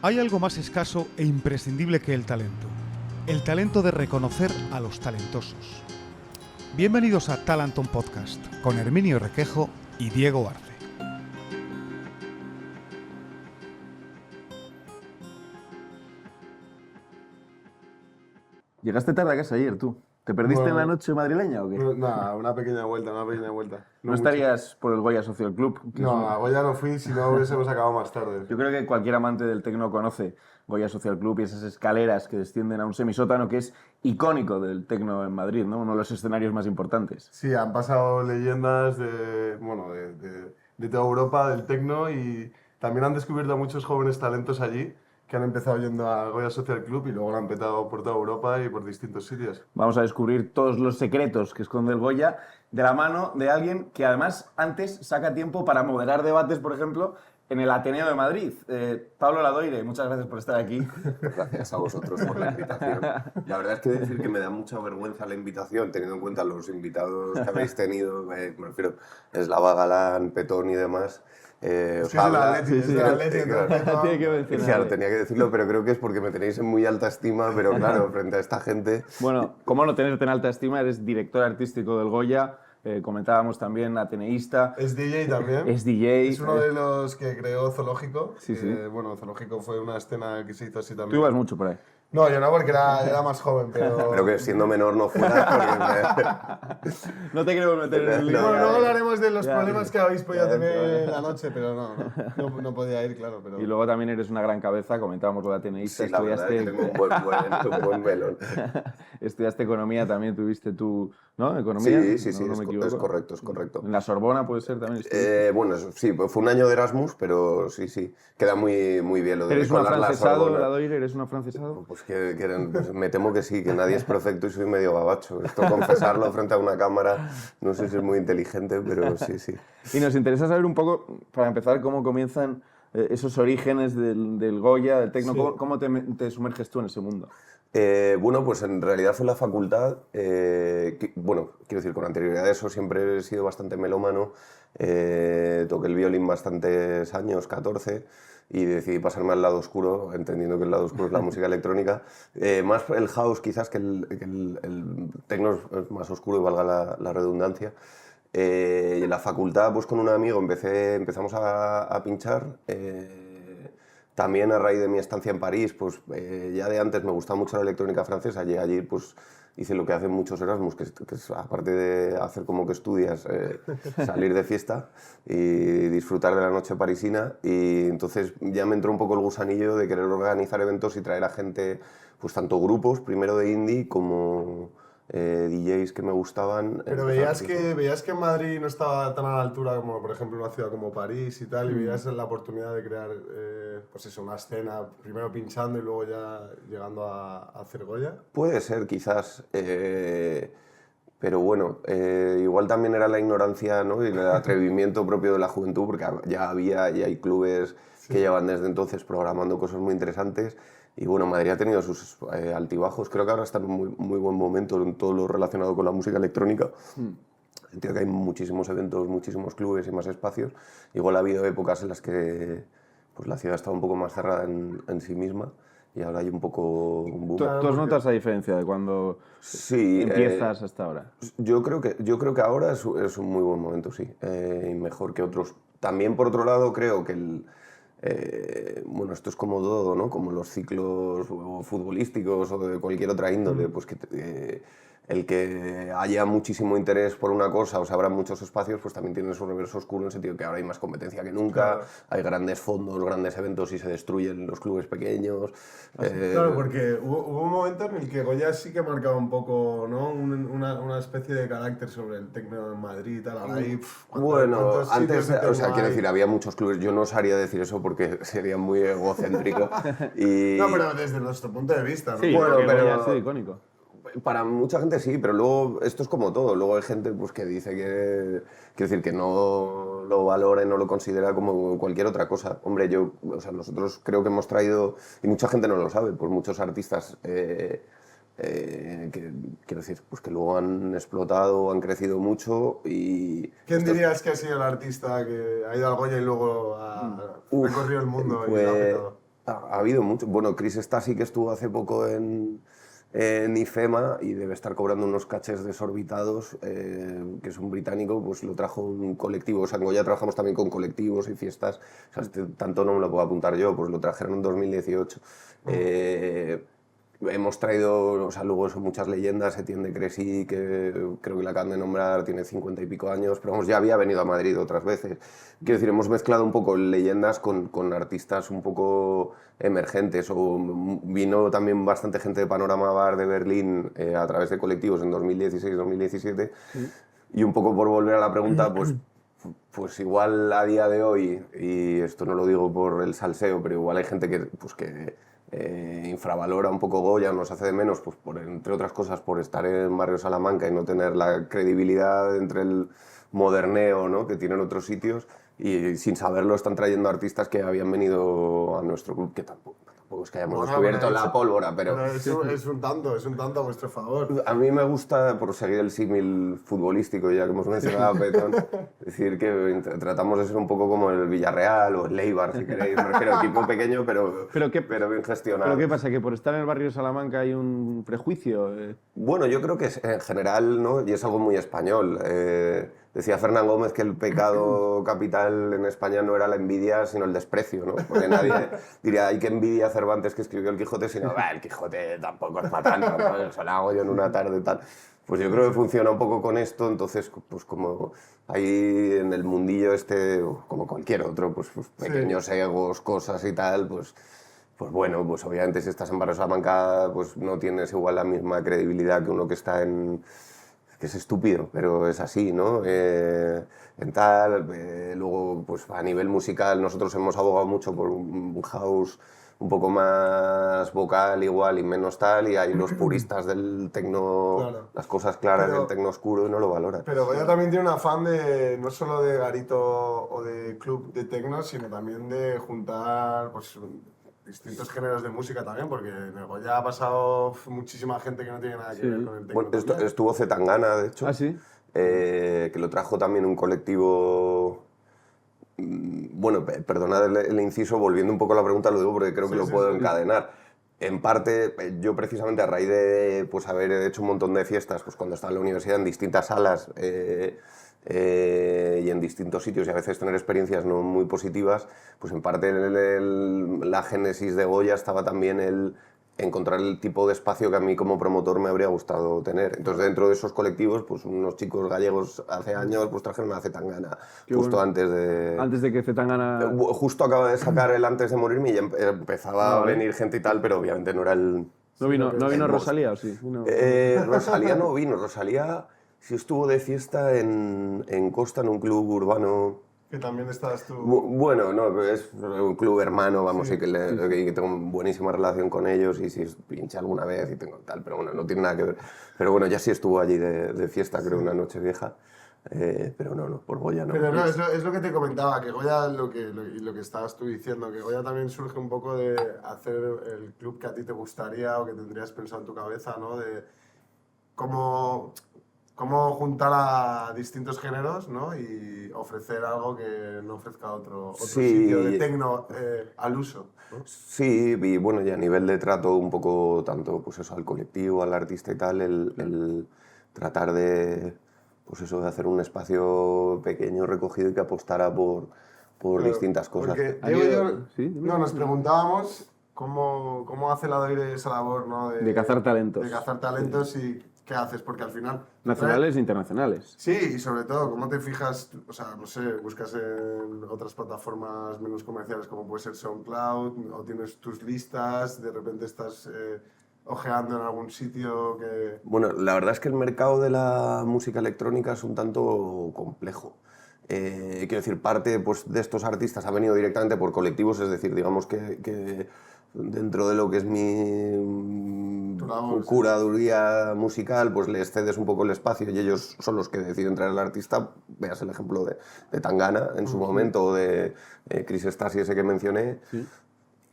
Hay algo más escaso e imprescindible que el talento. El talento de reconocer a los talentosos. Bienvenidos a Talenton Podcast con Herminio Requejo y Diego Arce. Llegaste tarde a casa ayer, tú. ¿Te perdiste en la noche madrileña o qué? Nada, una pequeña vuelta. ¿No estarías por el Goya Social Club? No, a Goya no fui, si no hubiésemos acabado más tarde. Yo creo que cualquier amante del tecno conoce Goya Social Club y esas escaleras que descienden a un semisótano que es icónico del tecno en Madrid, ¿no? Uno de los escenarios más importantes. Sí, han pasado leyendas de toda Europa, del tecno, y también han descubierto a muchos jóvenes talentos allí que han empezado yendo a Goya Social Club y luego lo han petado por toda Europa y por distintos sitios. Vamos a descubrir todos los secretos que esconde el Goya de la mano de alguien que además antes saca tiempo para moderar debates, por ejemplo, en el Ateneo de Madrid. Pablo Ladoire, muchas gracias por estar aquí. Gracias a vosotros por la invitación. La verdad es que decir que me da mucha vergüenza la invitación, teniendo en cuenta los invitados que habéis tenido, me refiero, Eslava Galán, Petón y demás. Es del Atleti, claro. Tiene que mencionar. Claro, tenía que decirlo, pero creo que es porque me tenéis en muy alta estima, pero claro, frente a esta gente... Bueno, ¿cómo no tenerte en alta estima? Eres director artístico del Goya, comentábamos también ateneísta. Es DJ también. Es DJ. Es uno de los que creó Zoológico. Sí, sí. Bueno, Zoológico fue una escena que se hizo así también. Tú ibas mucho por ahí. No, yo no, porque era más joven, pero... Pero que siendo menor no fuera porque No te queremos meter en el lío. Bueno, luego hablaremos de los problemas que habéis podido tener en la noche, pero no podía ir, claro. Pero... Y luego también eres una gran cabeza, comentábamos lo de ateneísta. Sí, la verdad es que tengo un buen melón. Estudiaste economía también, tuviste tu... ¿No? ¿Economía? Sí, no me equivoco. es correcto. ¿En la Sorbona puede ser también? Bueno, sí, fue un año de Erasmus, pero sí. Queda muy bien lo de ¿Eres un colar la afrancesado, Sorbona. Ladoire? ¿Eres un afrancesado? Pues pues me temo que sí, que nadie es perfecto y soy medio gabacho. Esto confesarlo frente a una cámara, no sé si es muy inteligente, pero sí. Y nos interesa saber un poco, para empezar, cómo comienzan esos orígenes del Goya, del tecno. Sí. ¿Cómo te sumerges tú en ese mundo? Bueno, pues en realidad fue la facultad. Bueno, quiero decir, con anterioridad a eso siempre he sido bastante melómano. Toqué el violín bastantes años, 14, y decidí pasarme al lado oscuro, entendiendo que el lado oscuro es la música electrónica. Más el house quizás que el techno es más oscuro, y valga la redundancia. Y en la facultad, pues con un amigo empezamos a pinchar. También a raíz de mi estancia en París, pues ya de antes me gustaba mucho la electrónica francesa. Llegué allí, pues hice lo que hacen muchos Erasmus, que es aparte de hacer como que estudias, salir de fiesta y disfrutar de la noche parisina. Y entonces ya me entró un poco el gusanillo de querer organizar eventos y traer a gente, pues tanto grupos, primero de indie, como DJs que me gustaban. Pero veías que Madrid no estaba tan a la altura como, por ejemplo, una ciudad como París y tal, y veías la oportunidad de crear, pues eso, una escena, primero pinchando y luego ya llegando a hacer Goya. Puede ser, quizás. Pero bueno, igual también era la ignorancia, ¿no? Y el atrevimiento propio de la juventud, porque ya había y hay clubes que llevan desde entonces programando cosas muy interesantes. Y bueno, Madrid ha tenido sus altibajos. Creo que ahora está en un muy buen momento en todo lo relacionado con la música electrónica. Entiendo que hay muchísimos eventos, muchísimos clubes y más espacios. Igual ha habido épocas en las que pues, la ciudad estaba un poco más cerrada en sí misma. Y ahora hay un poco un boom. ¿Tú has notado esa diferencia de cuando empiezas hasta ahora? Yo creo que ahora es un muy buen momento, sí. Y mejor que otros. También, por otro lado, creo que bueno, esto es como todo, ¿no? Como los ciclos futbolísticos o de cualquier otra índole, pues que el que haya muchísimo interés por una cosa o se abran muchos espacios, pues también tiene su reverso oscuro en el sentido que ahora hay más competencia que nunca, claro. Hay grandes fondos, grandes eventos y se destruyen los clubes pequeños. Claro, porque hubo un momento en el que Goya sí que marcaba un poco, ¿no? Una especie de carácter sobre el tecno en Madrid y tal. Ahora ahí, bueno, antes, o sea, quiero decir, había muchos clubes, yo no osaría decir eso porque sería muy egocéntrico. No, pero desde nuestro punto de vista, ¿no? Sí, bueno, pero Goya ha sido icónico. Para mucha gente sí, pero luego esto es como todo. Luego hay gente pues, que dice que, quiero decir, que no lo valora y no lo considera como cualquier otra cosa. Hombre, o sea, nosotros creo que hemos traído, y mucha gente no lo sabe, pues muchos artistas que, quiero decir, pues que luego han explotado, han crecido mucho y... ¿Quién dirías que ha sido el artista que ha ido al Goya y luego ha recorrido el mundo y lo ha petado? Ha habido mucho. Bueno, Chris Stasi, que estuvo hace poco en IFEMA y debe estar cobrando unos cachés desorbitados, que es un británico, pues lo trajo un colectivo. O sea, en Goya trabajamos también con colectivos y fiestas. O sea, tanto no me lo puedo apuntar yo, pues lo trajeron en 2018. Hemos traído, o sea, luego son muchas leyendas. Etienne de Crescy, que creo que la acaban de nombrar, tiene 50 y pico años, pero vamos, ya había venido a Madrid otras veces. Quiero decir, hemos mezclado un poco leyendas con artistas un poco emergentes. O vino también bastante gente de Panorama Bar de Berlín a través de colectivos en 2016-2017. Y un poco por volver a la pregunta, pues igual a día de hoy, y esto no lo digo por el salseo, pero igual hay gente que infravalora un poco Goya, nos hace de menos, pues entre otras cosas por estar en Barrio Salamanca y no tener la credibilidad entre el moderneo, ¿no?, que tienen otros sitios, y sin saberlo están trayendo artistas que habían venido a nuestro club, que tampoco es que hayamos descubierto la pólvora, pero es un tanto a vuestro favor. a mí me gusta, por seguir el símil futbolístico, ya que hemos mencionado a Petón, decir que tratamos de ser un poco como el Villarreal o el Eibar, si queréis. Me refiero a equipo pequeño, pero bien gestionado. ¿Pero qué pasa? ¿Que por estar en el barrio de Salamanca hay un prejuicio? Bueno, yo creo que en general, ¿no?, y es algo muy español. Decía Fernán Gómez que el pecado capital en España no era la envidia, sino el desprecio, ¿no? Porque nadie diría, hay que envidia a Cervantes que escribió el Quijote, sino, el Quijote tampoco es para tanto, ¿no? Eso lo hago yo en una tarde tal. Pues yo creo que funciona un poco con esto. Entonces, pues como hay en el mundillo este, como cualquier otro, pues pequeños egos, cosas y tal, pues bueno, pues obviamente si estás en Barrio Salamanca, pues no tienes igual la misma credibilidad que uno que está en... que es estúpido, pero es así, ¿no? En tal, luego, pues a nivel musical, nosotros hemos abogado mucho por un house un poco más vocal igual y menos tal, y hay los puristas del tecno, claro, las cosas claras del tecno oscuro, y no lo valoran. Pero Goya también tiene un afán de, no solo de garito o de club de tecno, sino también de juntar, pues, distintos géneros de música también, porque en el Goya ha pasado muchísima gente que no tiene nada que ver con el tecno. Bueno, estuvo Zetangana, de hecho. ¿Ah, sí? Que lo trajo también un colectivo... Bueno, perdonad el inciso, volviendo un poco a la pregunta, lo digo porque creo que lo puedo encadenar. En parte, yo precisamente a raíz de pues, haber hecho un montón de fiestas, pues cuando estaba en la universidad, en distintas salas y en distintos sitios, y a veces tener experiencias no muy positivas, pues en parte la génesis de Goya estaba también el encontrar el tipo de espacio que a mí como promotor me habría gustado tener. Entonces, dentro de esos colectivos, pues unos chicos gallegos hace años pues trajeron a Zetangana, justo bueno. Antes de que Zetangana... Justo acaba de sacar el Antes de morirme y ya empezaba a venir gente y tal, pero obviamente no era el... ¿No vino Rosalía o sí? Rosalía no vino. Rosalía sí estuvo de fiesta en Costa, en un club urbano... Que también estás tú... Bueno, no, es un club hermano, vamos, sí, y que tengo buenísima relación con ellos, y si pinché alguna vez y tengo tal, pero bueno, no tiene nada que ver. Pero bueno, ya sí estuvo allí de fiesta, creo, una noche vieja. Pero no, por Goya no. Pero no, es lo que te comentaba, que Goya, lo que estabas tú diciendo, que Goya también surge un poco de hacer el club que a ti te gustaría o que tendrías pensado en tu cabeza, ¿no? De cómo juntar a distintos géneros, ¿no? Y ofrecer algo que no ofrezca otro sitio de tecno al uso, ¿no? Sí, y bueno, y a nivel de trato un poco tanto pues eso, al colectivo, al artista y tal, el tratar de, pues eso, de hacer un espacio pequeño, recogido y que apostara por distintas cosas. Nos preguntábamos cómo hace Ladoire esa labor, ¿no? De cazar talentos. De cazar talentos y... ¿Qué haces? Porque al final... Nacionales e internacionales. Sí, y sobre todo, ¿cómo te fijas? O sea, no sé, buscas en otras plataformas menos comerciales como puede ser SoundCloud, o tienes tus listas, de repente estás ojeando en algún sitio que... Bueno, la verdad es que el mercado de la música electrónica es un tanto complejo. Quiero decir, parte pues, de estos artistas ha venido directamente por colectivos, es decir, digamos que dentro de lo que es mi curaduría musical, pues les cedes un poco el espacio y ellos son los que deciden traer al artista. Veas el ejemplo de Tangana en su momento, o de Chris Stasi, ese que mencioné. Sí.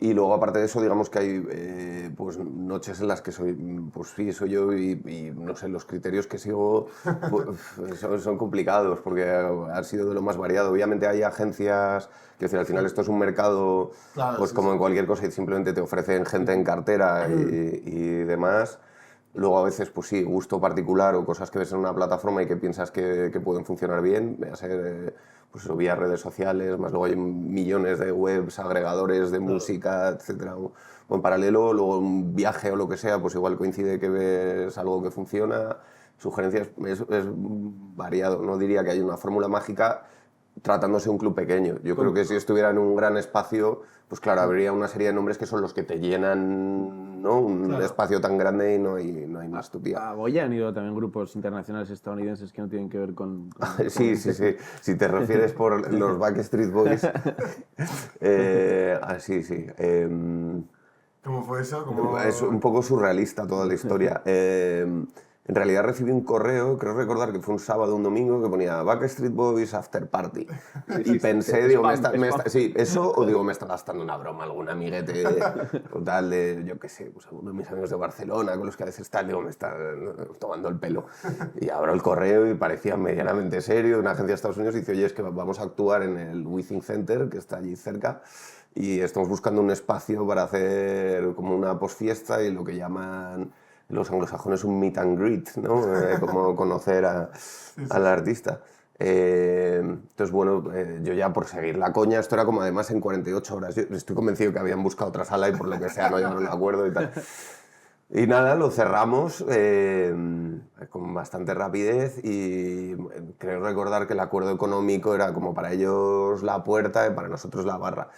Y luego, aparte de eso, digamos que hay pues, noches en las que soy soy yo y no sé, los criterios que sigo pues, son complicados porque ha sido de lo más variado. Obviamente hay agencias, quiero decir, al final esto es un mercado, Claro, pues sí, como sí. en cualquier cosa, y simplemente te ofrecen gente en cartera y demás. Luego a veces, pues sí, gusto particular o cosas que ves en una plataforma y que piensas que pueden funcionar bien, a ser, pues eso, vía redes sociales, más luego hay millones de webs, agregadores de música, etcétera. O en paralelo, luego un viaje o lo que sea, pues igual coincide que ves algo que funciona. Sugerencias es variado, no diría que hay una fórmula mágica tratándose de un club pequeño. Yo creo que si estuviera en un gran espacio, pues claro, habría una serie de nombres que son los que te llenan, ¿no? Un espacio tan grande y no hay más tu tía. A Goya han ido también grupos internacionales estadounidenses que no tienen que ver con Sí. Si te refieres por los Backstreet Boys. Sí. ¿Cómo fue eso? ¿Cómo... Es un poco surrealista toda la historia. En realidad recibí un correo, creo recordar que fue un sábado o un domingo, que ponía Backstreet Boys After Party. Y pensé, digo, sí, eso o digo, me está gastando una broma algún amiguete o tal de, yo qué sé, pues alguno de mis amigos de Barcelona con los que a veces tal, digo, me está tomando el pelo. Y abro el correo y parecía medianamente serio, una agencia de Estados Unidos, y dice, oye, es que vamos a actuar en el Withing Center, que está allí cerca, y estamos buscando un espacio para hacer como una posfiesta y lo que llaman los anglosajones un meet and greet, ¿no? Como conocer al artista. Entonces, bueno, yo ya por seguir la coña, esto era como además en 48 horas. Yo estoy convencido que habían buscado otra sala y por lo que sea no llegaron a un acuerdo y tal. Y nada, lo cerramos con bastante rapidez y creo recordar que el acuerdo económico era como para ellos la puerta y para nosotros la barra.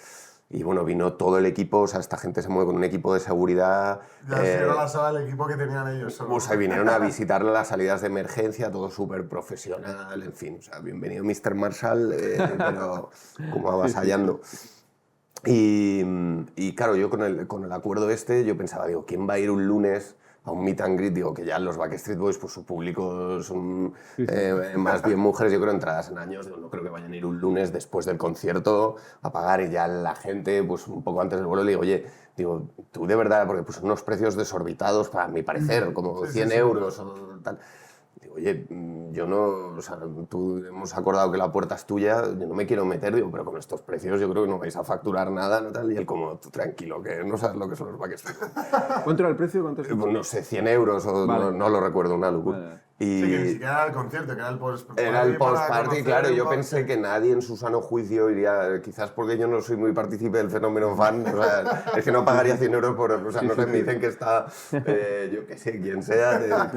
Y bueno, vino todo el equipo, o sea, esta gente se mueve con un equipo de seguridad. Ya se era la sala del equipo que tenían ellos solo. O sea, vinieron a visitar las salidas de emergencia, todo súper profesional, en fin. O sea, bienvenido Mr. Marshall, pero como avasallando. Y claro, yo con el acuerdo este, yo pensaba, digo, ¿quién va a ir un lunes a un meet and greet? Digo, que ya los Backstreet Boys, pues su público son más bien mujeres, yo creo, entradas en años. Digo, no creo que vayan a ir un lunes después del concierto a pagar, y ya la gente, pues un poco antes del vuelo, le digo, oye, digo, tú de verdad, porque pues son unos precios desorbitados para mi parecer, como 100 euros o tal. Digo, oye, yo no, o sea, tú hemos acordado que la puerta es tuya, yo no me quiero meter, digo, pero con estos precios yo creo que no vais a facturar nada, ¿no? Tal, y él como, tú tranquilo, que no sabes lo que son los Backstreet. ¿Cuánto era el precio? ¿Cuánto es? No sé, 100 euros o Vale. no lo recuerdo, una locura. Vale. Y Sí, que ni siquiera era el concierto, que era el post-party. era el post-party, claro, y yo para- pensé que nadie en su sano juicio iría, quizás porque yo no soy muy partícipe del fenómeno fan, o sea, es que no pagaría 100 euros por, o sea, no sé, me dicen que está, yo qué sé, quien sea,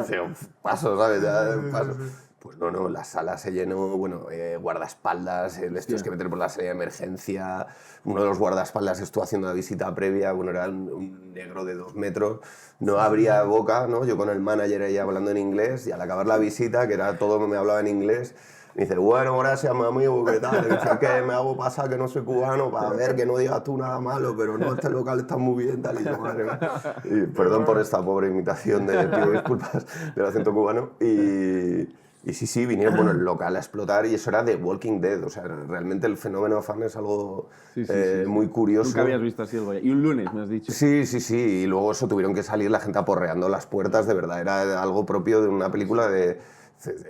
paso, ¿sabes? Ya, paso. Pues no, la sala se llenó, bueno, guardaespaldas, les tienes que meter por la salida de emergencia, uno de los guardaespaldas estuvo haciendo la visita previa, bueno, era un negro de 2 metros, no abría boca, ¿no? Yo con el manager ahí hablando en inglés, y al acabar la visita, que era todo, me hablaba en inglés, me dice, bueno, gracias, mi amigo, ¿qué tal? Le dice, que me hago pasar que no soy cubano para ver que no digas tú nada malo, pero no, este local está muy bien, tal, y yo, madre mía. Y perdón por esta pobre imitación, pido disculpas del acento cubano, y sí, vinieron, bueno, el local a explotar, y eso era de Walking Dead, o sea, realmente el fenómeno fan es algo Sí. muy curioso. Nunca habías visto así el Goya. Y un lunes, me has dicho. Sí, y luego eso tuvieron que salir la gente aporreando las puertas, de verdad, era algo propio de una película de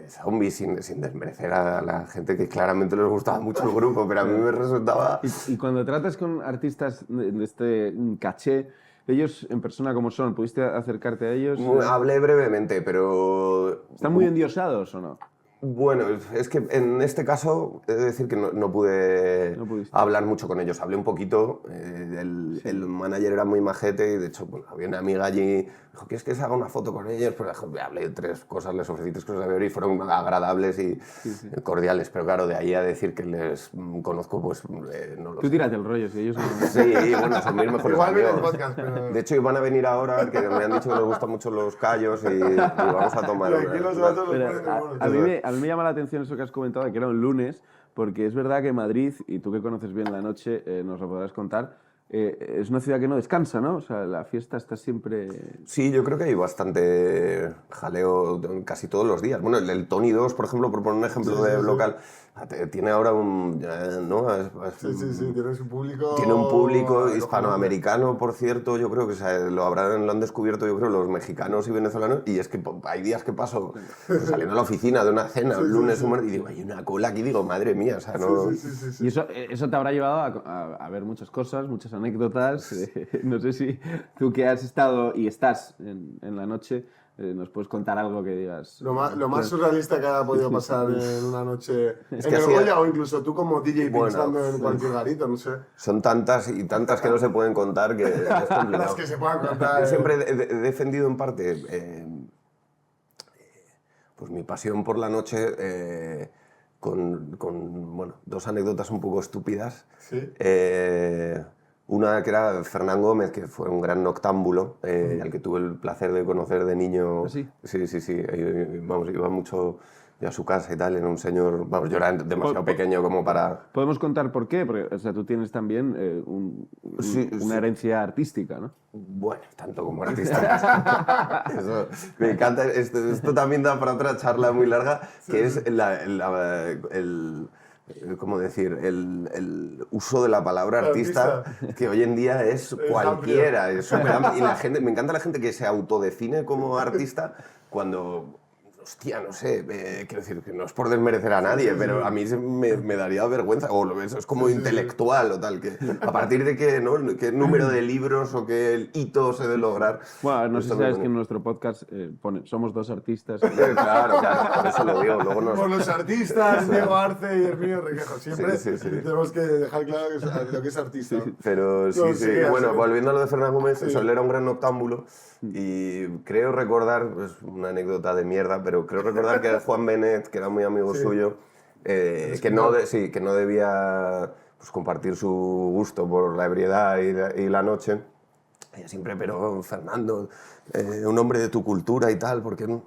zombies, sin desmerecer a la gente que claramente les gustaba mucho el grupo, pero a mí me resultaba... Y cuando tratas con artistas de este caché, ellos en persona como son, ¿pudiste acercarte a ellos? Hablé brevemente, pero... ¿Están muy endiosados o no? Bueno, es que en este caso he de decir que no pude No pudiste. hablar mucho con ellos. Hablé un poquito, el manager era muy majete y de hecho bueno, había una amiga allí, dijo, ¿quieres que se haga una foto con ellos? Pero hablé 3 cosas, les ofrecí 3 cosas de beber y fueron agradables y cordiales. Pero claro, de ahí a decir que les conozco, pues no lo Tú sé. tírate el rollo, si ellos no... Sí, bueno, son mis mejores Igual viene el amigos. podcast, pero... De hecho, iban a venir ahora, que me han dicho que les gustan mucho los callos y vamos a tomar Y aquí los unas- datos los Pero ponen de bonos. a mí me llama la atención eso que has comentado, de que era un lunes, porque es verdad que Madrid, y tú que conoces bien la noche, nos lo podrás contar, es una ciudad que no descansa, ¿no? O sea, la fiesta está siempre... Sí, yo creo que hay bastante jaleo casi todos los días. Bueno, el Tony 2, por ejemplo, por poner un ejemplo de local, Tiene ahora un... ¿no? Sí, tiene su público... Tiene un público hispanoamericano, por cierto, yo creo que lo han descubierto, yo creo, los mexicanos y venezolanos, y es que hay días que paso saliendo a la oficina de una cena, un lunes, un martes, y digo, hay una cola aquí, digo, madre mía, o sea, no... Y eso te habrá llevado a ver muchas cosas, muchas anécdotas. No sé si tú que has estado y estás en la noche, nos puedes contar algo que digas. Lo más surrealista que haya podido pasar en una noche en que el así- Goya, o incluso tú como DJ Bueno, pinchando en cualquier garito, no sé. Son tantas y tantas que no se pueden contar que es complicado. Las que se puedan contar. Yo siempre he defendido en parte pues mi pasión por la noche con bueno, dos anécdotas un poco estúpidas. Sí. Una que era Fernán Gómez, que fue un gran noctámbulo, al que tuve el placer de conocer de niño. ¿Ah, sí? Sí. Vamos, iba mucho a su casa y tal, era un señor... Vamos, yo era demasiado pequeño como para... ¿Podemos contar por qué? Porque, o sea, tú tienes también una herencia artística, ¿no? Bueno, tanto como artista. Eso, me encanta. Esto también da para otra charla muy larga, que es ¿cómo decir? El uso de la palabra artista, que hoy en día es cualquiera. Es y la gente, me encanta la gente que se autodefine como artista cuando... Hostia, no sé, quiero decir que no es por desmerecer a nadie, pero a mí me daría vergüenza, o eso es como intelectual o tal, que a partir de qué número de libros o qué hito se debe lograr. Bueno, no sé Esto si sabes me- que en nuestro podcast pone, somos dos artistas. Claro, por eso lo digo. Luego Por los artistas, Diego Arce y Herminio Requejo. Siempre Sí. tenemos que dejar claro lo que es artista. Pero sí. Bueno, sí. volviendo a lo de Fernán Gómez, eso, él era un gran noctámbulo y creo recordar, es una anécdota de mierda, pero creo recordar que Juan Benet, que era muy amigo suyo, que no debía pues, compartir su gusto por la ebriedad y la noche. Ella siempre, pero Fernando, un hombre de tu cultura y tal, ¿por qué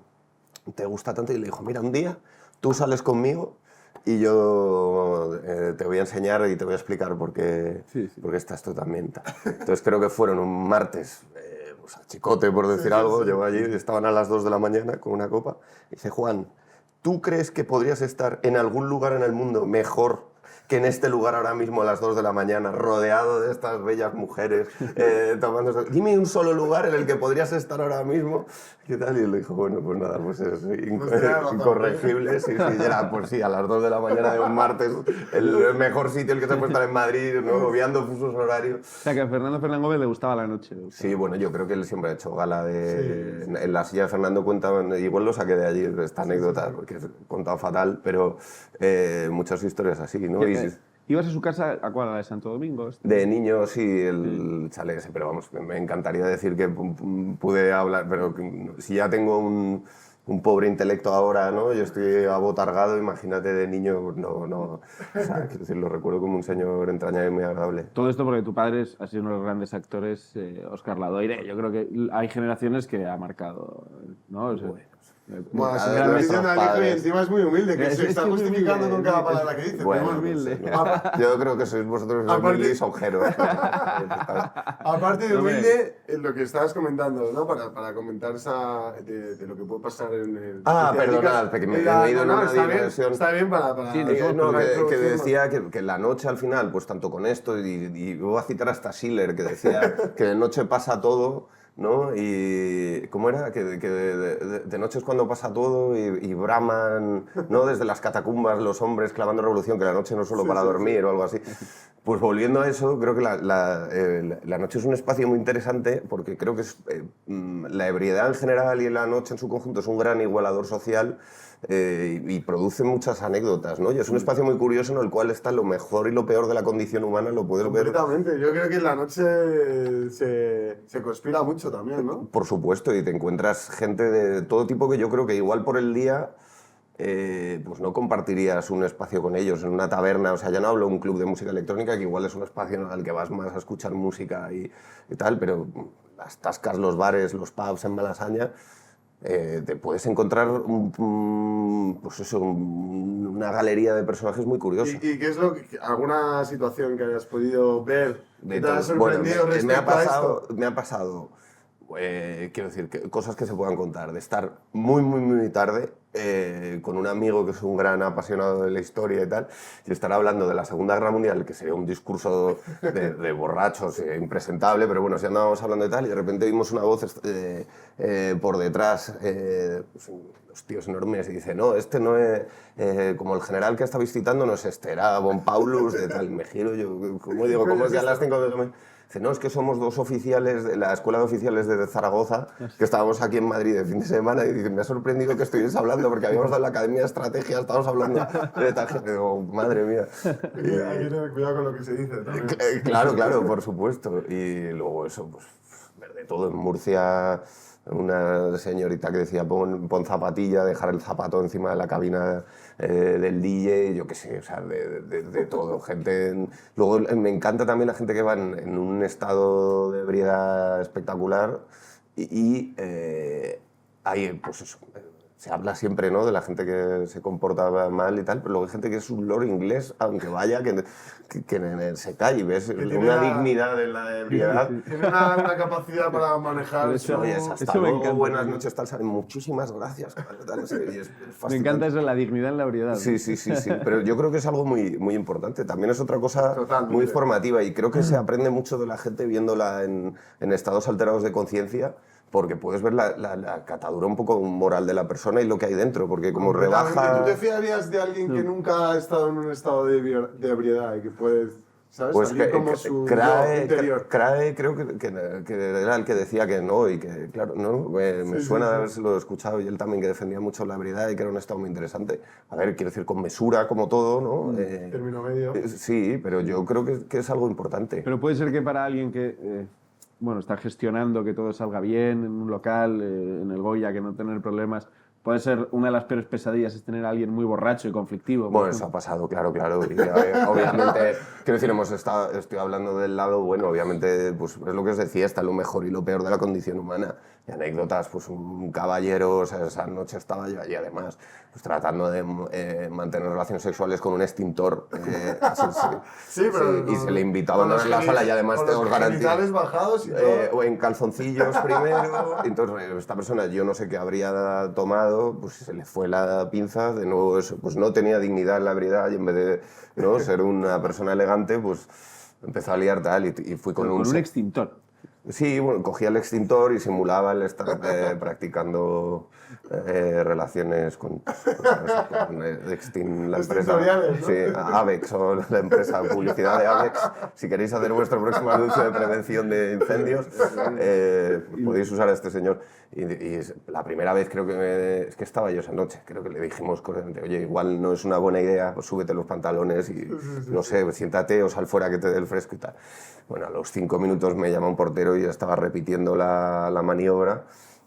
te gusta tanto? Y le dijo, mira, un día tú sales conmigo y yo te voy a enseñar y te voy a explicar por qué estás tú también. Tal. Entonces creo que fueron un martes, pues a chicote por decir algo, llegó allí, estaban a las 2 de la mañana con una copa, y dice, Juan, ¿tú crees que podrías estar en algún lugar en el mundo mejor que en este lugar ahora mismo a las 2 de la mañana, rodeado de estas bellas mujeres, tomando... Dime un solo lugar en el que podrías estar ahora mismo. ¿Qué tal? Y él le dijo, bueno, pues nada, pues es incorregible. Sí, era, pues sí, a las 2 de la mañana de un martes, el mejor sitio el que se puede estar en Madrid, ¿no? Obviando fusos horarios. O sea, que a Fernán Gómez le gustaba la noche. Sí, bueno, yo creo que él siempre ha hecho gala de... En la silla de Fernando cuentaban, igual lo saqué de allí, esta anécdota, porque he contado fatal, pero muchas historias así, ¿no? ¿Ibas a su casa a cuál? ¿A la de Santo Domingo? De niño, sí, el chalet ese, pero vamos, me encantaría decir que pude hablar, pero si ya tengo un pobre intelecto ahora, ¿no? Yo estoy abotargado, imagínate de niño, no. O sea, quiero decir, lo recuerdo como un señor entrañable y muy agradable. Todo esto porque tu padre ha sido uno de los grandes actores, Óscar Ladoire. Yo creo que hay generaciones que ha marcado, ¿no? O sea, Bueno, A se ver, está nuestros diciendo al hijo y padres. encima es muy humilde, que Es se está que es muy justificando humilde, con cada es- palabra que dice. Bueno, pero humilde. yo creo que sois vosotros Aparte- humildes ojeros. Aparte de Hombre. humilde, lo que estabas comentando, ¿no? Para comentar de lo que puede pasar en el... Ah, que te dedicas- perdonad, porque me he ido en no, una está dimensión. Está bien para Sí, No, para que introducirnos. decía que la noche al final, pues tanto con esto, y voy a citar hasta Schiller, que decía que de noche pasa todo, ¿no? Y ¿cómo era? Que de noche es cuando pasa todo y braman, ¿no? Desde las catacumbas los hombres clavando revolución, que la noche no es solo para dormir o algo así. Pues volviendo a eso, creo que la noche es un espacio muy interesante porque creo que la ebriedad en general y la noche en su conjunto es un gran igualador social y produce muchas anécdotas, ¿no? Y es un espacio muy curioso en el cual está lo mejor y lo peor de la condición humana, lo puedes ver. Completamente. Yo creo que en la noche se conspira mucho también, ¿no? Por supuesto, y te encuentras gente de todo tipo que yo creo que igual por el día pues no compartirías un espacio con ellos en una taberna. O sea, ya no hablo de un club de música electrónica, que igual es un espacio al que vas más a escuchar música y tal, pero las tascas, los bares, los pubs en Malasaña, te puedes encontrar pues eso, una galería de personajes muy curiosos. ¿Y qué es alguna situación que hayas podido ver que te ha Bueno, sorprendido respecto a esto? me ha pasado quiero decir, cosas que se puedan contar, de estar muy, muy, muy tarde con un amigo que es un gran apasionado de la historia y tal, y estar hablando de la Segunda Guerra Mundial, que sería un discurso de borrachos impresentable, pero bueno, si andábamos hablando de tal, y de repente vimos una voz por detrás, pues, los tíos enormes, y dice, no, este no es, como el general que estabais citando, no es este, era Von Paulus, de tal, me giro, yo, como digo, ¿cómo es ya las 5 de la mañana? Dice, no, es que somos 2 oficiales de la Escuela de Oficiales de Zaragoza, que estábamos aquí en Madrid de fin de semana, y dice, me ha sorprendido que estuvierais hablando, porque habíamos dado en la Academia de Estrategia, estábamos hablando de tal gente. Digo, madre mía. Hay que tener cuidado con lo que se dice también. Claro, claro, por supuesto. Y luego eso, pues, ver de todo. En Murcia, una señorita que decía, pon zapatilla, dejar el zapato encima de la cabina del DJ, yo qué sé, o sea, de todo. Gente. Luego me encanta también la gente que va en un estado de ebriedad espectacular y hay, pues eso. Se habla siempre, ¿no?, de la gente que se comporta mal y tal, pero luego hay gente que es un lord inglés, aunque vaya, que se cae y ves una dignidad en la ebriedad. Tiene una capacidad para manejar Eso- Oye, hasta eso me luego, encanta. buenas noches, tal, salen, muchísimas gracias. Tal, y es Me fascinante. encanta eso, la dignidad en la ebriedad. Sí, sí, sí, sí, pero yo creo que es algo muy, muy importante. También es otra cosa Totalmente. muy formativa y creo que se aprende mucho de la gente viéndola en estados alterados de conciencia, porque puedes ver la catadura un poco moral de la persona y lo que hay dentro, porque como rebaja... ¿Tú te fiarías de alguien que nunca ha estado en un estado de ebriedad y que puede, ¿sabes? Pues salir como su yo Crae, interior? creo que era el que decía que no, y que, claro, no, me suena de haberlo escuchado, y él también, que defendía mucho la ebriedad y que era un estado muy interesante. A ver, quiero decir, con mesura, como todo, ¿no? Término medio. Sí, pero yo creo que es algo importante. Pero puede ser que para alguien que bueno, está gestionando que todo salga bien en un local, en el Goya, que no tener problemas, puede ser una de las peores pesadillas es tener a alguien muy borracho y conflictivo. Bueno, eso ha pasado, claro, claro. Y, obviamente, quiero decir, estoy hablando del lado bueno, obviamente, pues es lo que os decía, está lo mejor y lo peor de la condición humana. Y anécdotas, pues un caballero, o sea, esa noche estaba yo allí, además, pues tratando de mantener relaciones sexuales con un extintor. Sí, pero y se le invitaba a en la sala, y además te os garantizo. genitales bajados y todo. O en calzoncillos primero. Entonces, esta persona, yo no sé qué habría tomado, pues se le fue la pinza, de nuevo, eso, pues no tenía dignidad en la ebriedad, y en vez de, ¿no?, ser una persona elegante, pues empezó a liar tal, y fui con Con un extintor. Sí, bueno, cogía el extintor y simulaba el estar practicando relaciones con la empresa. Extintoriales, ¿no? Sí, Avex, o la empresa publicidad de Avex. Si queréis hacer vuestro próximo anuncio de prevención de incendios, podéis usar a este señor. Y la primera vez creo que es que estaba yo esa noche, creo que le dijimos correctamente, oye, igual no es una buena idea, pues súbete los pantalones y no sé, siéntate o sal fuera que te dé el fresco y tal. Bueno, a los 5 minutos me llama un portero y ya estaba repitiendo la maniobra.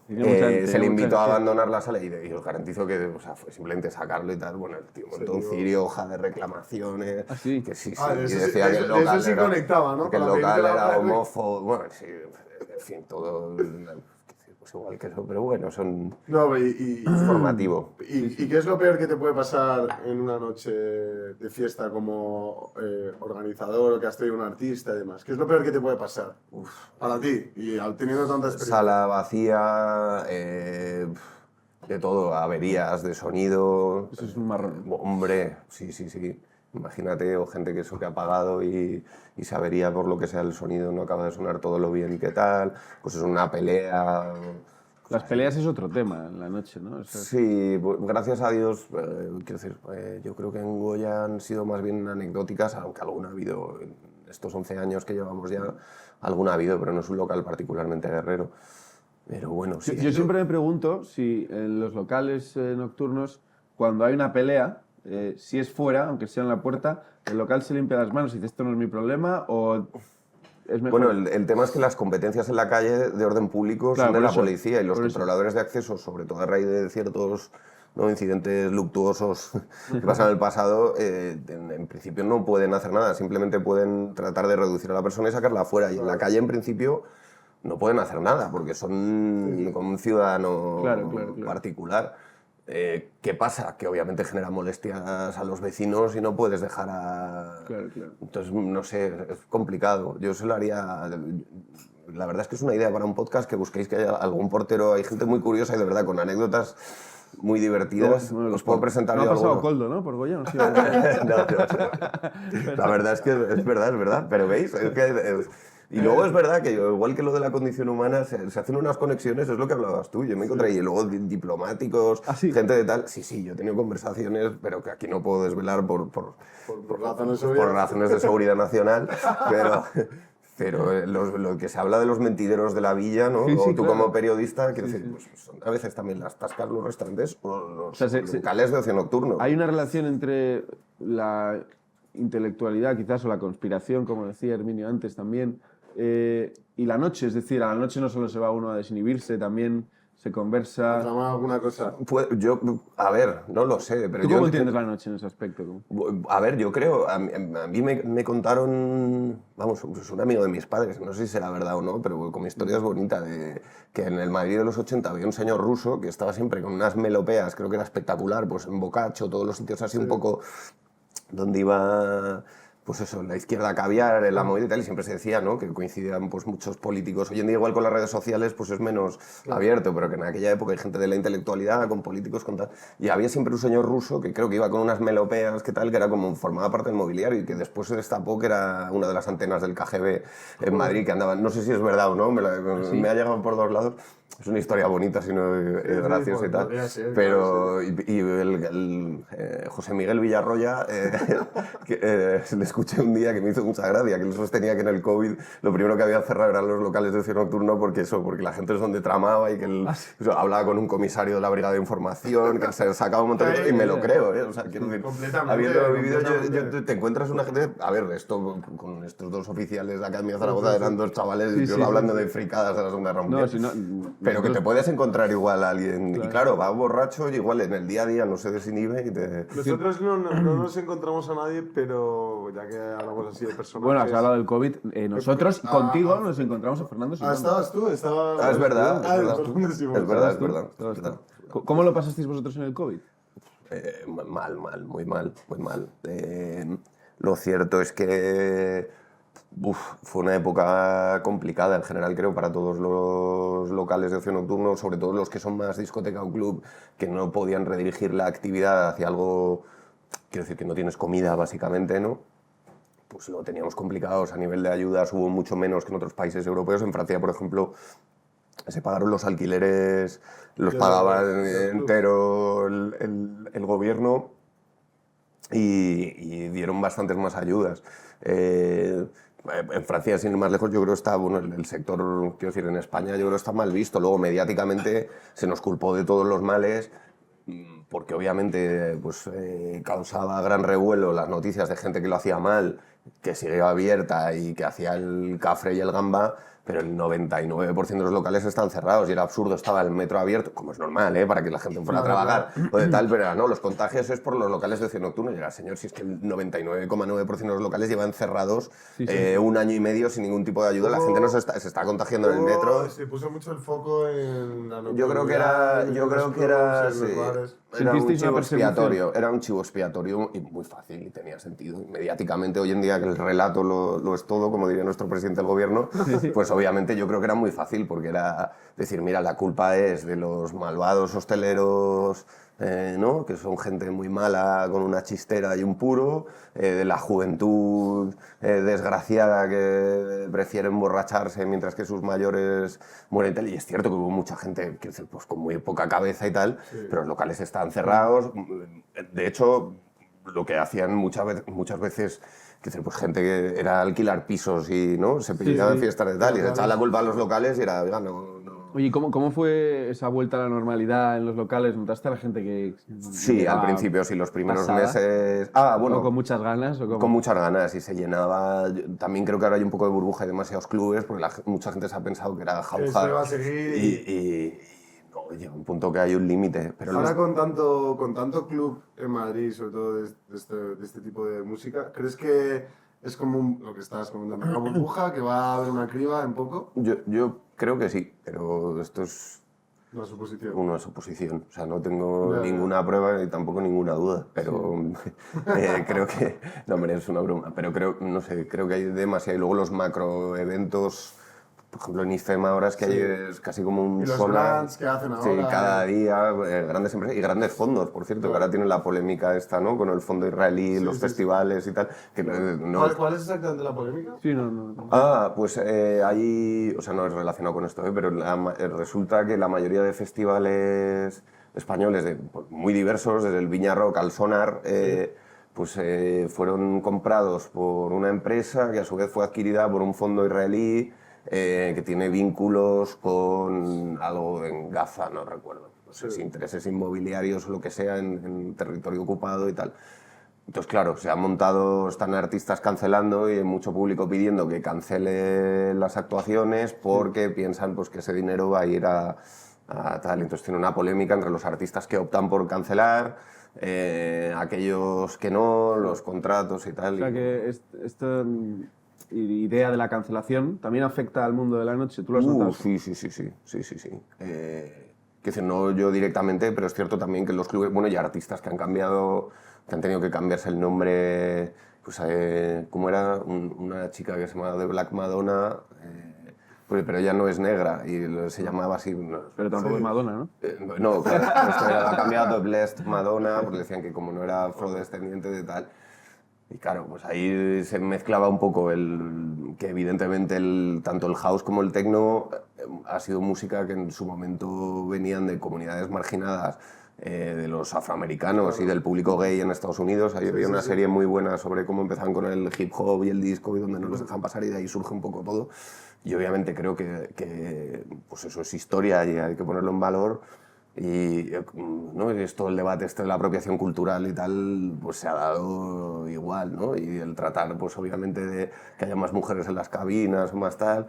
Se le invitó a abandonar la sala, y os garantizo que, o sea, fue simplemente sacarlo y tal. Bueno, el tío montó un cirio, hoja de reclamaciones. ¿Ah, sí? Que sí, sí. Ah, de Y eso decía sí- que el de eso local sí era, conectaba, ¿no? que el Con la local película era de- homófobo. Bueno, sí, en fin, todo. Pues igual que eso, pero bueno, son No, y formativo. qué es lo peor que te puede pasar en una noche de fiesta como organizador o que has traído un artista y demás? ¿Qué es lo peor que te puede pasar para ti y teniendo tanta experiencia? Sala vacía, de todo, averías de sonido. Eso es un marrón. Hombre, sí, sí, sí. Imagínate, o gente que eso que ha pagado y se avería por lo que sea el sonido, no acaba de sonar todo lo bien que tal, pues es una pelea. Las peleas es otro tema en la noche, ¿no? O sea, Sí, pues, gracias a Dios, quiero decir, yo creo que en Goya han sido más bien anecdóticas, aunque alguna ha habido, en estos 11 años que llevamos ya, alguna ha habido, pero no es un local particularmente guerrero. Pero bueno, sí. yo siempre me pregunto si en los locales nocturnos, cuando hay una pelea, si es fuera, aunque sea en la puerta, el local se limpia las manos y dice, esto no es mi problema, o es mejor... Bueno, el tema es que las competencias en la calle de orden público Claro, son de por la eso, policía, y los por eso. controladores de acceso, sobre todo a raíz de ciertos, ¿no?, incidentes luctuosos que pasan en el pasado, en principio no pueden hacer nada, simplemente pueden tratar de reducir a la persona y sacarla afuera. Y en la calle, en principio, no pueden hacer nada, porque son como un ciudadano Claro. particular. ¿Qué pasa? Que obviamente genera molestias a los vecinos y no puedes dejar a... Claro. Entonces, no sé, es complicado. Yo se lo haría... la verdad es que es una idea para un podcast que busquéis que haya algún portero, hay gente muy curiosa y de verdad con anécdotas muy divertidas. Os puedo presentar no yo ha pasado alguno. Coldo, ¿no? Por Goya, no sé. No, la verdad es que es verdad, pero veis, es que y luego es verdad que igual que lo de la condición humana, se hacen unas conexiones, es lo que hablabas tú, yo me encontré, y luego diplomáticos, ¿Ah, sí? gente de tal, sí, yo he tenido conversaciones, pero que aquí no puedo desvelar por razones de seguridad nacional, pero lo que se habla de los mentideros de la villa, ¿no? Sí, O tú claro. como periodista, quiero decir, pues son a veces también las tascas, los restaurantes o los locales de ocio nocturno. Hay una relación entre la intelectualidad, quizás, o la conspiración, como decía Herminio antes también, y la noche. Es decir, a la noche no solo se va uno a desinhibirse, también se conversa. ¿Trama alguna cosa? Pues yo, a ver, no lo sé, pero ¿Tú yo... cómo entiendes la noche en ese aspecto? A ver, yo creo, a mí me contaron, vamos, pues un amigo de mis padres, no sé si será verdad o no, pero con mi historia es bonita, de que en el Madrid de los 80 había un señor ruso que estaba siempre con unas melopeas, creo que era espectacular, pues en Boccaccio, todos los sitios así un poco donde iba... Pues eso, la izquierda caviar, en la movida y tal, y siempre se decía, ¿no?, que coincidían pues muchos políticos. Hoy en día igual con las redes sociales pues es menos abierto, pero que en aquella época hay gente de la intelectualidad, con políticos, con tal... Y había siempre un señor ruso que creo que iba con unas melopeas, que tal, que era como, formaba parte del mobiliario y que después se destapó que era una de las antenas del KGB en Madrid, que andaban, no sé si es verdad o no, me ha llegado por dos lados. Es una historia bonita, sino graciosa y tal. Pero José Miguel Villarroya, le escuché un día que me hizo mucha gracia, que él sostenía que en el COVID lo primero que había cerrado eran los locales de ocio nocturno porque la gente es donde tramaba y que él hablaba con un comisario de la Brigada de Información, que se sacaba un montón de cosas, y me lo creo, ¿eh? O sea, quiero decir, habiendo vivido, te encuentras una gente... A ver, esto con estos dos oficiales de Academia de Zaragoza eran dos chavales hablando de fricadas de la Segunda Guerra Mundial. No, si no, Pero que te puedes encontrar igual a alguien, y claro, va borracho y igual en el día a día no se desinhibe y te... Nosotros no nos encontramos a nadie, pero ya que hablamos así de personas... bueno, has hablado del COVID. Nosotros, contigo, nos encontramos a Fernando Simón. ¿Estabas tú? Es verdad, es verdad. ¿Cómo lo pasasteis vosotros en el COVID? Mal, muy mal. Lo cierto es que fue una época complicada en general, creo, para todos los locales de ocio nocturno, sobre todo los que son más discoteca o club, que no podían redirigir la actividad hacia algo, quiero decir, que no tienes comida, básicamente, ¿no? Pues lo teníamos complicados. A nivel de ayudas hubo mucho menos que en otros países europeos. En Francia, por ejemplo, se pagaron los alquileres, los pagaba entero el gobierno y dieron bastantes más ayudas. En Francia, sin ir más lejos, yo creo que está, bueno, el sector, quiero decir, en España yo creo que está mal visto. Luego, mediáticamente, se nos culpó de todos los males, porque obviamente pues, causaba gran revuelo las noticias de gente que lo hacía mal, que siguió abierta y que hacía el cafre y el gamba, pero el 99% de los locales están cerrados y era absurdo, estaba el metro abierto, como es normal, para que la gente fuera a trabajar o de tal, pero no, los contagios es por los locales de ocio nocturno. Y era, señor, si es que el 99,9% de los locales llevan cerrados un año y medio sin ningún tipo de ayuda, la gente se está contagiando en el metro. Se puso mucho el foco en la Yo creo que era un chivo expiatorio, era un chivo expiatorio y muy fácil y tenía sentido. Mediáticamente, hoy en día que el relato lo es todo, como diría nuestro presidente del gobierno, pues obviamente yo creo que era muy fácil, porque era decir, mira, la culpa es de los malvados hosteleros, ¿no?, que son gente muy mala con una chistera y un puro, de la juventud desgraciada que prefiere emborracharse mientras que sus mayores mueren y tal. Y es cierto que hubo mucha gente, pues, con muy poca cabeza y tal, pero los locales estaban cerrados. De hecho, lo que hacían muchas veces, pues gente que era alquilar pisos y, ¿no?, se pillaba de fiestas de tal, y se echaba la culpa a los locales y era, oiga, no. Oye, ¿cómo fue esa vuelta a la normalidad en los locales? ¿Notaste a la gente que...? Sí, al principio, sí, los primeros meses... bueno, ¿O con muchas ganas? ¿O cómo? Con muchas ganas, y se llenaba... También creo que ahora hay un poco de burbuja y demasiados clubes, porque mucha gente se ha pensado que era jauja. Esto va a seguir y no, llega un punto que hay un límite. Ahora con tanto club en Madrid, sobre todo de este tipo de música, ¿crees que es como lo que estabas comentando, una burbuja, que va a haber una criba en poco? Yo creo que sí, pero esto es una suposición. Una suposición. O sea, no tengo ninguna prueba y tampoco ninguna duda, pero creo que... No, hombre, es una broma, pero creo que hay demasiado. Y luego los macroeventos por ejemplo, en IFEMA ahora es que hay es casi como un Y los sonar. grants que hacen Sí, ahora. cada día, grandes empresas y grandes fondos, por cierto, que ahora tienen la polémica esta, ¿no? Con el fondo israelí, los festivales y tal. Que no, ¿Cuál es exactamente la polémica? Sí, no. Ah, pues ahí, o sea, no es relacionado con esto, pero resulta que la mayoría de festivales españoles, pues, muy diversos, desde el Viña Rock al Sonar, pues fueron comprados por una empresa que a su vez fue adquirida por un fondo israelí que tiene vínculos con algo en Gaza, no recuerdo, no sé si intereses inmobiliarios o lo que sea en territorio ocupado y tal. Entonces, claro, se han montado, están artistas cancelando y hay mucho público pidiendo que cancele las actuaciones porque piensan pues, que ese dinero va a ir a tal. Entonces tiene una polémica entre los artistas que optan por cancelar, aquellos que no, los contratos y tal. O sea que esta idea de la cancelación también afecta al mundo de la noche. ¿Tú lo has notado? Sí. Que decir, no yo directamente, pero es cierto también que los clubes, bueno, y artistas que han cambiado, que han tenido que cambiarse el nombre, pues, ¿cómo era? Una chica que se llamaba The Black Madonna, pero ella no es negra y se llamaba así. No, Pero tampoco es Madonna, ¿no? no, claro, esto ha cambiado a Blessed Madonna, porque decían que como no era afrodescendiente de tal. Y claro, pues ahí se mezclaba un poco que evidentemente tanto el house como el techno ha sido música que en su momento venían de comunidades marginadas, de los afroamericanos y del público gay en Estados Unidos. Ahí había una serie muy buena sobre cómo empezaban con el hip hop y el disco y donde no los dejan pasar y de ahí surge un poco todo. Y obviamente creo que pues eso es historia y hay que ponerlo en valor. Y ¿no? Esto, el debate este de la apropiación cultural y tal, pues se ha dado igual, ¿no? Y el tratar, pues obviamente, de que haya más mujeres en las cabinas o más tal,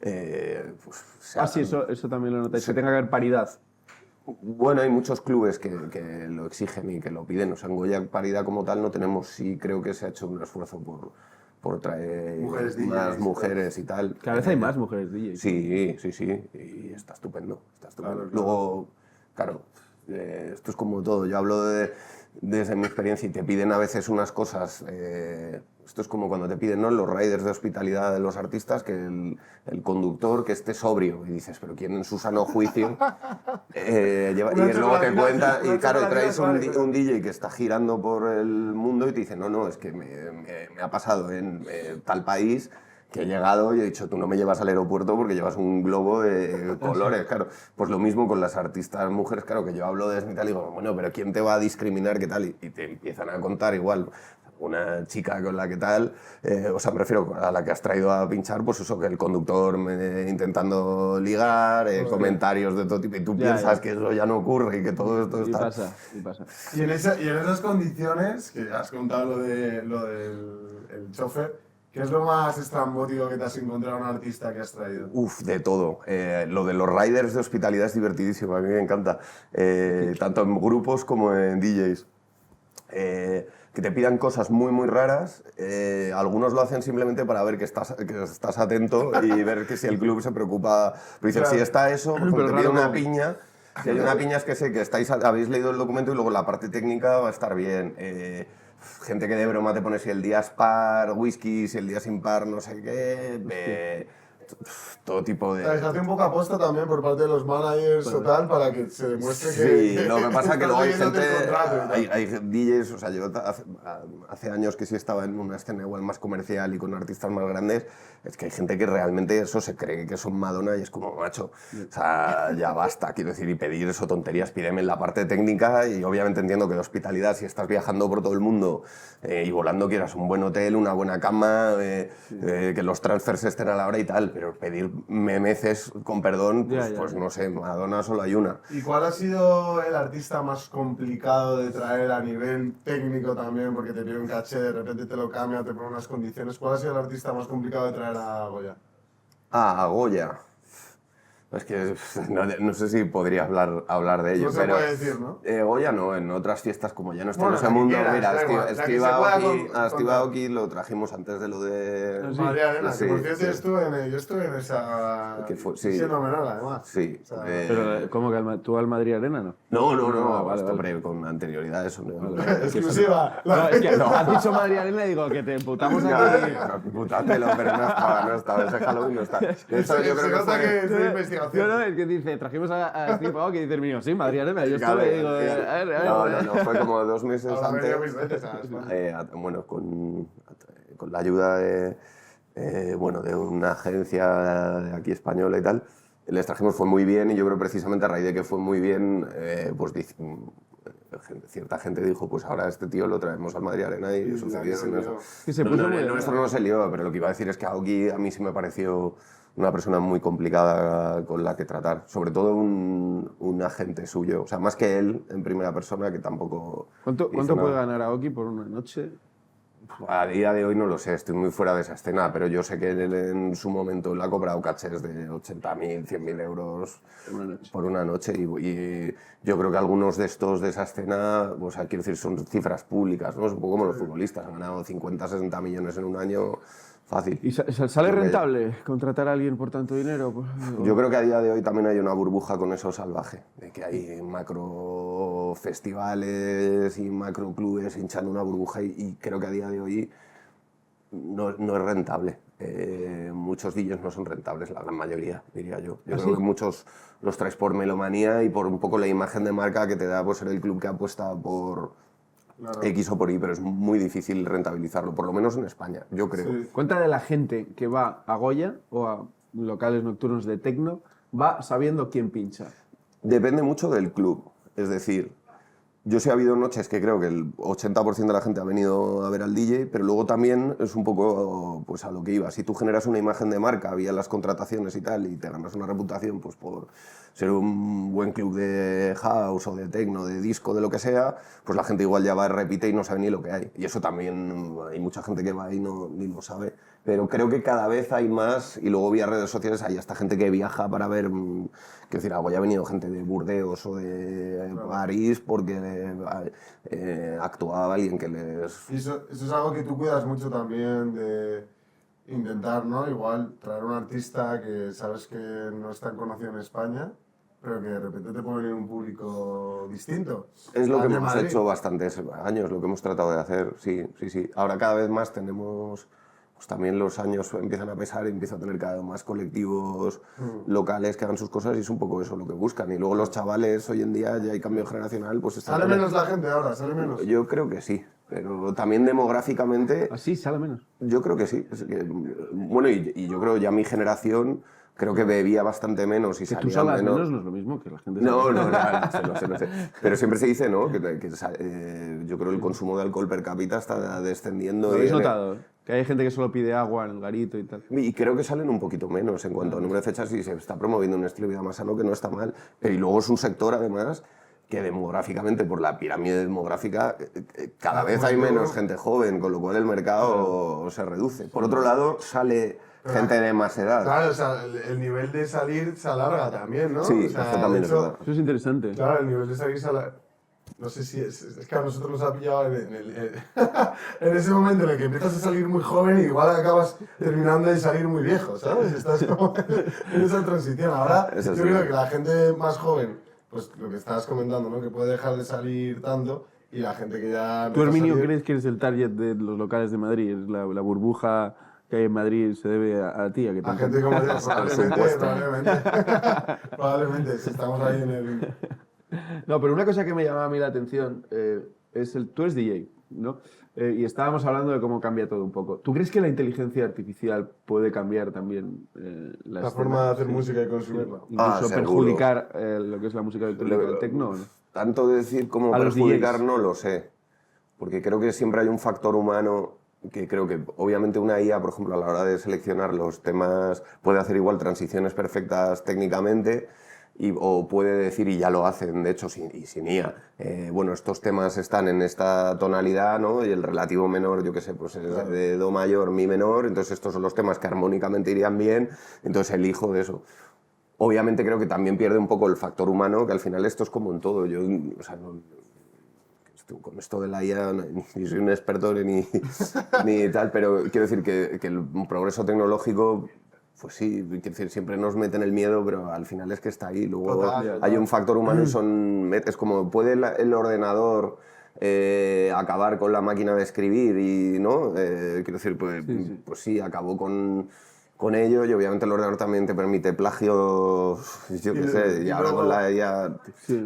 pues se ha Sí, dado. eso también lo notáis, que tenga que haber paridad. Bueno, hay muchos clubes que lo exigen y que lo piden. O sea, en Goya paridad como tal no tenemos, sí creo que se ha hecho un esfuerzo por traer Mujeres más DJs, mujeres y tal. Cada vez hay más mujeres DJs. Sí, y está estupendo, está estupendo. Claro. Luego, claro, esto es como todo, yo hablo desde mi experiencia y te piden a veces unas cosas, esto es como cuando te piden, ¿no? Los riders de hospitalidad de los artistas, que el conductor que esté sobrio, y dices, pero ¿quién en su sano juicio lleva? Y luego te cuenta, y claro, y traes un DJ que está girando por el mundo y te dice, no, es que me ha pasado en tal país, que he llegado y he dicho, tú no me llevas al aeropuerto porque llevas un globo de colores, claro. Pues lo mismo con las artistas mujeres, claro, que yo hablo de eso y tal, y digo, bueno, pero ¿quién te va a discriminar? ¿Qué tal? Y te empiezan a contar igual. Una chica con la que tal, o sea, me refiero a la que has traído a pinchar, pues eso, que el conductor intentando ligar, comentarios de todo tipo, y tú piensas que eso ya no ocurre y que todo esto está... Y pasa. Y en esas condiciones, que has contado lo del el chofer, ¿qué es lo más estrambótico que te has encontrado en un artista que has traído? Uf, de todo. Lo de los riders de hospitalidad es divertidísimo, a mí me encanta. Tanto en grupos como en DJs. Que te pidan cosas muy, muy raras. Algunos lo hacen simplemente para ver que estás atento y ver que si el club se preocupa. Pero dicen, si está eso, porque te piden una piña. Si hay una piña es que sé que habéis leído el documento y luego la parte técnica va a estar bien. Gente que de broma te pone si el día es par, whisky, si el día es impar, no sé qué. Todo tipo de... Se hace un poco aposta también por parte de los managers o tal para que se demuestre que... Sí, lo que pasa es que luego hay gente... el contrato y tal. Hay DJs, o sea, yo hace años que sí estaba en una escena igual más comercial y con artistas más grandes, es que hay gente que realmente eso se cree que son Madonna y es como, macho, o sea, ya basta, quiero decir, y pedir eso tonterías, pídeme en la parte técnica y obviamente entiendo que de hospitalidad, si estás viajando por todo el mundo y volando quieras un buen hotel, una buena cama, que los transfers estén a la hora y tal, pero pedir memeces, con perdón, pues no sé, Madonna solo hay una. ¿Y cuál ha sido el artista más complicado de traer a nivel técnico también? Porque te pide un caché, de repente te lo cambia, te pone unas condiciones. ¿Cuál ha sido el artista más complicado de traer a Goya? Ah, a Goya. Es que no sé si podría hablar de ello, No se pero puede decir, ¿no? Goya no, en otras fiestas como ya no está en Bueno, ese la que mundo, quieras, mira, da igual, la que se Steve pueda Aoki contar. lo trajimos antes de lo de... Ah, sí. Madrid Arena, Sí, que por cierto sí. yo estuve en esa... Que sí. fenomenal, además. Sí. O sea, Pero, ¿cómo que tú al Madrid Arena no? No, vale, esto, vale. hombre, con anterioridad eso. No, exclusiva. No, es que has dicho Madrid Arena y digo que te emputamos aquí. Putátelo, pero no estaba, ese Halloween no está. De hecho, yo creo Se que nota fue... que es de investigación. No, es que dice, trajimos a Steve Aoki y dice el mío, sí, Madrid Arena. Yo Claro, estuve y digo, claro. a ver. No, fue como 2 meses Ahora antes. venido mis veces a España. Bueno, con la ayuda de una agencia de aquí española y tal, les trajimos, fue muy bien, y yo creo precisamente a raíz de que fue muy bien, pues cierta gente dijo, pues ahora a este tío lo traemos al Madrid Arena y sucedió se eso. lió. Sí, se puso muy El nuestro no se lió, pero lo que iba a decir es que Aoki a mí sí me pareció una persona muy complicada con la que tratar, sobre todo un agente suyo, o sea, más que él en primera persona, que tampoco... ¿Cuánto hizo puede nada. ganar Aoki por una noche? A día de hoy no lo sé, estoy muy fuera de esa escena, pero yo sé que él en su momento él ha cobrado cachés de 80.000, 100.000 euros por una noche, y yo creo que algunos de estos de esa escena, o sea, quiero decir, son cifras públicas, ¿no? Es un poco como los futbolistas, han ganado 50, 60 millones en un año, fácil. ¿Y sale Creo que- rentable contratar a alguien por tanto dinero? Pues, Yo creo que a día de hoy también hay una burbuja con eso salvaje, de que hay macro festivales y macro clubes hinchando una burbuja, y creo que a día de hoy no es rentable. Muchos DJs no son rentables, la gran mayoría, diría yo. Yo creo que muchos los traes por melomanía y por un poco la imagen de marca que te da pues, ser el club que apuesta por X o por Y, pero es muy difícil rentabilizarlo, por lo menos en España, yo creo. Sí. ¿Cuánta de la gente que va a Goya o a locales nocturnos de techno va sabiendo quién pincha? Depende mucho del club, es decir, yo sí ha habido noches que creo que el 80% de la gente ha venido a ver al DJ, pero luego también es un poco pues, a lo que iba. Si tú generas una imagen de marca vía las contrataciones y tal, y te ganas una reputación pues, por ser un buen club de house o de techno, de disco, de lo que sea, pues la gente igual ya va, repite y no sabe ni lo que hay. Y eso también hay mucha gente que va y ni lo sabe. Pero creo que cada vez hay más, y luego vía redes sociales hay hasta gente que viaja para ver, quiero decir, ya ha venido gente de Burdeos o de París porque actuaba alguien que les... Y eso es algo que tú cuidas mucho también de intentar, ¿no? Igual traer un artista que sabes que no es tan conocido en España, pero que de repente te puede venir un público distinto. Es lo que Al de hemos Madrid. hecho bastantes años, lo que hemos tratado de hacer, sí. Ahora cada vez más tenemos... Pues también los años empiezan a pesar y empieza a tener cada vez más colectivos locales que hagan sus cosas, y es un poco eso lo que buscan. Y luego los chavales, hoy en día ya hay cambio generacional, pues están... Sale menos la gente ahora, sale menos. Yo creo que sí, pero también demográficamente Así sale menos. yo creo que sí. Bueno, y yo creo ya mi generación creo que bebía bastante menos y Que tú salía salgas menos. menos no es lo mismo que la gente No, salga. no sé. Pero siempre se dice, ¿no? Yo creo que el consumo de alcohol per cápita está descendiendo. ¿Lo habéis y- notado? Que hay gente que solo pide agua en el garito y tal. Y creo que salen un poquito menos en cuanto a número de fechas, y se está promoviendo un estilo de vida más sano, que no está mal. Y luego es un sector, además, que demográficamente, por la pirámide demográfica, cada vez hay menos gente joven, con lo cual el mercado se reduce. Por otro lado, sale gente de más edad. Claro, o sea, el nivel de salir se alarga también, ¿no? Sí, o sea, eso también de es hecho, verdad. Eso es interesante. Claro, el nivel de salir se alarga. No sé si es que a nosotros nos ha pillado en ese momento en el que empiezas a salir muy joven y igual acabas terminando de salir muy viejo, ¿sabes? Estás como en esa transición. Ahora Eso yo sí. creo que la gente más joven, pues lo que estabas comentando, ¿no? Que puede dejar de salir tanto, y la gente que ya... ¿Tú, empieza a Herminio, salir- crees que eres el target de los locales de Madrid? La burbuja que hay en Madrid se debe a ti, a que A tanto- gente como yo, probablemente, supuesto. probablemente, si estamos ahí en el... No, pero una cosa que me llamaba a mí la atención es tú eres DJ, ¿no? Y estábamos hablando de cómo cambia todo un poco. ¿Tú crees que la inteligencia artificial puede cambiar también la La escena? forma de hacer Sí. música y consumirla. Incluso seguro. perjudicar lo que es la música electrónica del techno, ¿no? Tanto decir como A los perjudicar DJs. no lo sé, porque creo que siempre hay un factor humano que creo que obviamente una IA, por ejemplo, a la hora de seleccionar los temas, puede hacer igual transiciones perfectas técnicamente, o puede decir, y ya lo hacen, de hecho, sin IA, bueno, estos temas están en esta tonalidad, ¿no? Y el relativo menor, yo qué sé, pues es de do mayor, mi menor, entonces estos son los temas que armónicamente irían bien, entonces elijo de eso. Obviamente creo que también pierde un poco el factor humano, que al final esto es como en todo. Yo, o sea, con esto de la IA ni soy un experto ni tal, pero quiero decir que el progreso tecnológico, pues sí, quiero decir, siempre nos meten el miedo, pero al final es que está ahí. Luego Total. hay un factor humano y es como puede el ordenador acabar con la máquina de escribir y, ¿no? Quiero decir, pues sí, acabó con ello y obviamente el ordenador también te permite plagios, yo qué sé, y ahora con la IA...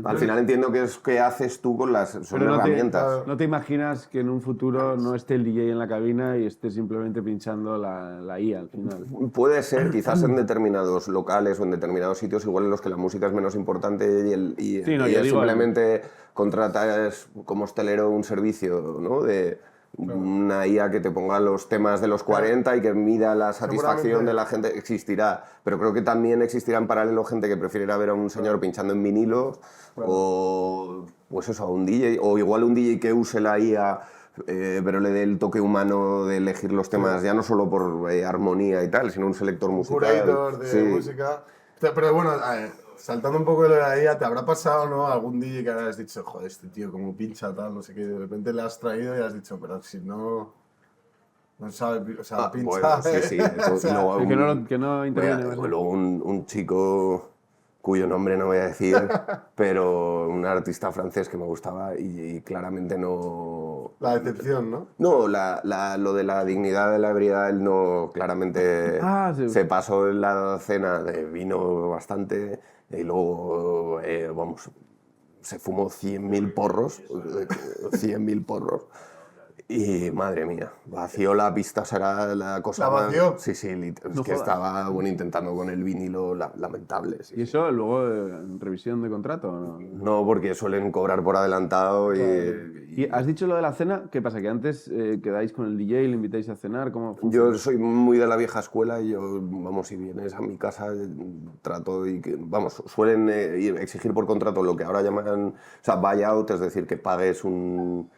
Al final entiendo que es qué haces tú con son Pero herramientas. no te imaginas que en un futuro no esté el DJ en la cabina y esté simplemente pinchando la IA al final. Puede ser, quizás en determinados locales o en determinados sitios, igual en los que la música es menos importante y Sí, no, yo digo, simplemente contratas como hostelero un servicio, ¿no? De una IA que te ponga los temas de los 40 y que mida la satisfacción de la gente, existirá. Pero creo que también existirá en paralelo gente que prefiera ver a un señor pinchando en vinilos o pues eso, a un DJ, o igual un DJ que use la IA pero le dé el toque humano de elegir los temas, ya no solo por armonía y tal, sino un selector musical. Curator de música. Pero bueno, a ver, saltando un poco de la IA, ¿te habrá pasado, no? Algún DJ que hayas dicho, joder, este tío como pincha tal, no sé qué, y de repente le has traído y has dicho, pero si no sabe, o sea, pincha. Bueno, sí. Que no interviene. Luego un chico cuyo nombre no voy a decir, pero un artista francés que me gustaba y claramente no... La decepción, ¿no? No, lo de la dignidad de la ebriedad, él no, claramente se pasó en la cena de vino bastante y luego, vamos, se fumó 100.000 porros, 100.000 porros. Y madre mía, vació la pista, será la cosa ¿La vació? Sí, es No que jodas. estaba intentando con el vinilo lamentable. Sí. ¿Y eso luego en revisión de contrato o no? No, porque suelen cobrar por adelantado ¿Y has dicho lo de la cena? ¿Qué pasa? ¿Que antes quedáis con el DJ, le invitáis a cenar? ¿Cómo funciona? Yo soy muy de la vieja escuela y yo, vamos, si vienes a mi casa, trato y que, vamos, suelen exigir por contrato lo que ahora llaman, o sea, buyout, es decir, que pagues un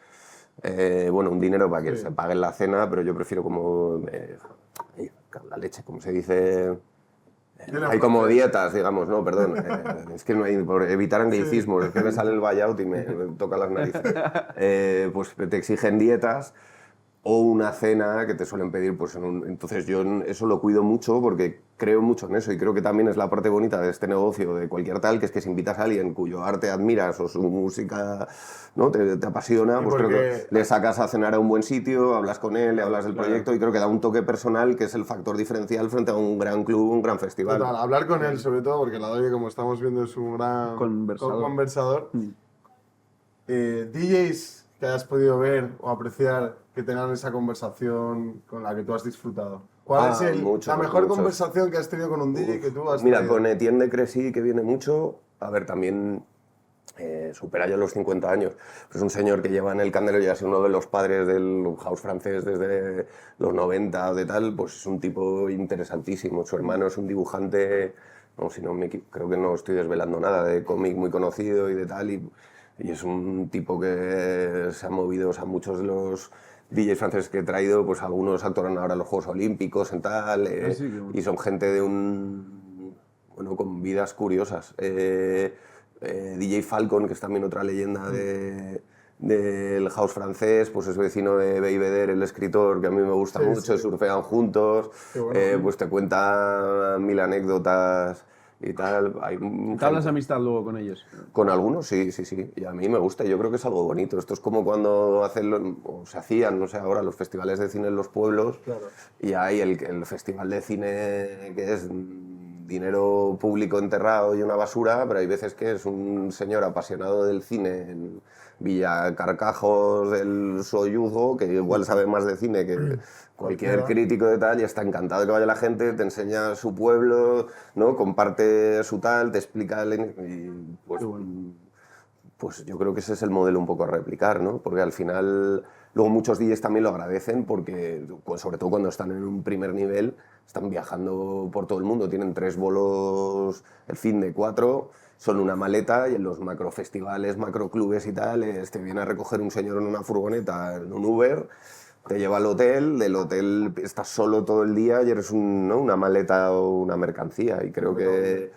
dinero para que se pague la cena, pero yo prefiero como la leche, como se dice. Hay como dietas, digamos, no, perdón. Es que no hay, por evitar anglicismos, es que me sale el buyout y me toca las narices. Pues te exigen dietas o una cena que te suelen pedir, pues entonces yo eso lo cuido mucho porque creo mucho en eso y creo que también es la parte bonita de este negocio, de cualquier tal, que es que si invitas a alguien cuyo arte admiras o su música, ¿no? te apasiona, pues creo que le sacas a cenar a un buen sitio, hablas con él, le hablas del proyecto y creo que da un toque personal que es el factor diferencial frente a un gran club, un gran festival. Total, hablar con él sobre todo, porque la Doye, como estamos viendo, es un gran conversador. DJs que hayas podido ver o apreciar que tengan esa conversación con la que tú has disfrutado. ¿Cuál es la mejor conversación que has tenido con un DJ que tú has tenido? Mira, con Etienne de Crécy, que viene mucho, a ver, también supera ya los 50 años. Es un señor que lleva en el candelero y ha sido uno de los padres del house francés desde los 90 o de tal, pues es un tipo interesantísimo. Su hermano es un dibujante, no, si no creo que no estoy desvelando nada, de cómic muy conocido y de tal, y es un tipo que se ha movido, o sea, muchos de los DJs franceses que he traído, pues algunos actúan ahora en los Juegos Olímpicos en tal, y son gente de con vidas curiosas. DJ Falcon, que es también otra leyenda del house francés, pues es vecino de Belvedere, el escritor, que a mí me gusta mucho, surfean juntos, pues te cuenta 1000 anécdotas y tal. ¿Hablas amistad luego con ellos? Con algunos, sí, y a mí me gusta, yo creo que es algo bonito. Esto es como cuando se hacían, no sé, ahora los festivales de cine en los pueblos, y hay el festival de cine que es dinero público enterrado y una basura, pero hay veces que es un señor apasionado del cine en Villa Carcajos del Soyuzo, que igual sabe más de cine que cualquier crítico de tal, y está encantado de que vaya la gente, te enseña su pueblo, ¿no? Comparte su tal, te explica pues yo creo que ese es el modelo un poco a replicar, ¿no? Porque al final luego muchos DJs también lo agradecen porque, pues, sobre todo cuando están en un primer nivel, están viajando por todo el mundo, tienen 3 bolos el fin de 4, son una maleta y en los macrofestivales, macroclubes y tal, te viene a recoger un señor en una furgoneta, en un Uber, te lleva al hotel, del hotel estás solo todo el día y eres una maleta o una mercancía, y creo que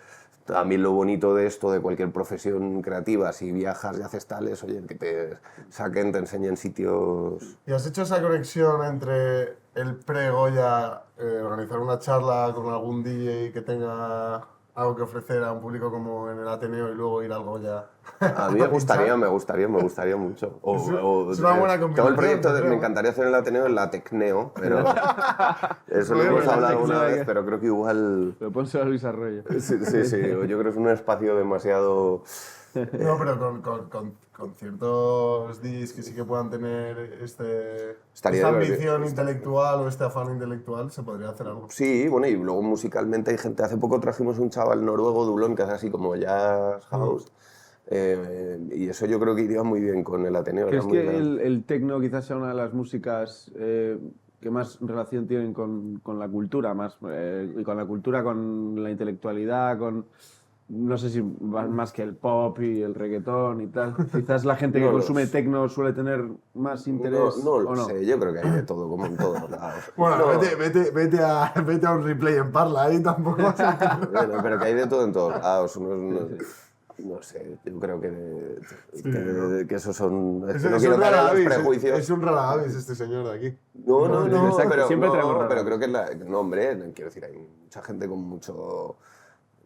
también lo bonito de esto, de cualquier profesión creativa, si viajas y haces tales, oye, que te saquen, te enseñen sitios... ¿Y has hecho esa conexión entre el pre-Goya, organizar una charla con algún DJ que tenga algo que ofrecer a un público como en el Ateneo y luego ir al Goya? A mí me gustaría mucho. Es una buena Tengo el combinación, proyecto creo. Me encantaría hacer en el Ateneo el Latecneo, pero eso lo Bueno, hemos el hablado Latecneo una hay vez, que- pero creo que igual... Pero pónselo a Luis Arroyo. Sí, yo creo que es un espacio demasiado... No, pero con ciertos DJs que sí que puedan tener Estaría esta divertido. ambición intelectual o este afán intelectual, se podría hacer algo. Sí, bueno, y luego musicalmente hay gente... Hace poco trajimos un chaval noruego, Dulón, que es así como jazz house, y eso yo creo que iría muy bien con el Ateneo. ¿Crees era muy que bien. el techno quizás sea una de las músicas que más relación tienen con la cultura, y con la cultura, con la intelectualidad, no sé si más que el pop y el reggaetón y tal? Quizás la gente que No lo consume sé. techno suele tener más interés. No ¿o lo no? sé, yo creo que hay de todo, como en todos lados. Bueno, No, vete a un replay en Parla, ahí tampoco vas a... bueno, pero que hay de todo en todos lados. No sé, yo creo que esos son... Es que no quiero caer en los prejuicios. Es un rara avis este señor de aquí. No, exacto, pero, siempre tenemos razón. pero creo que no, hombre, quiero decir, hay mucha gente con mucho,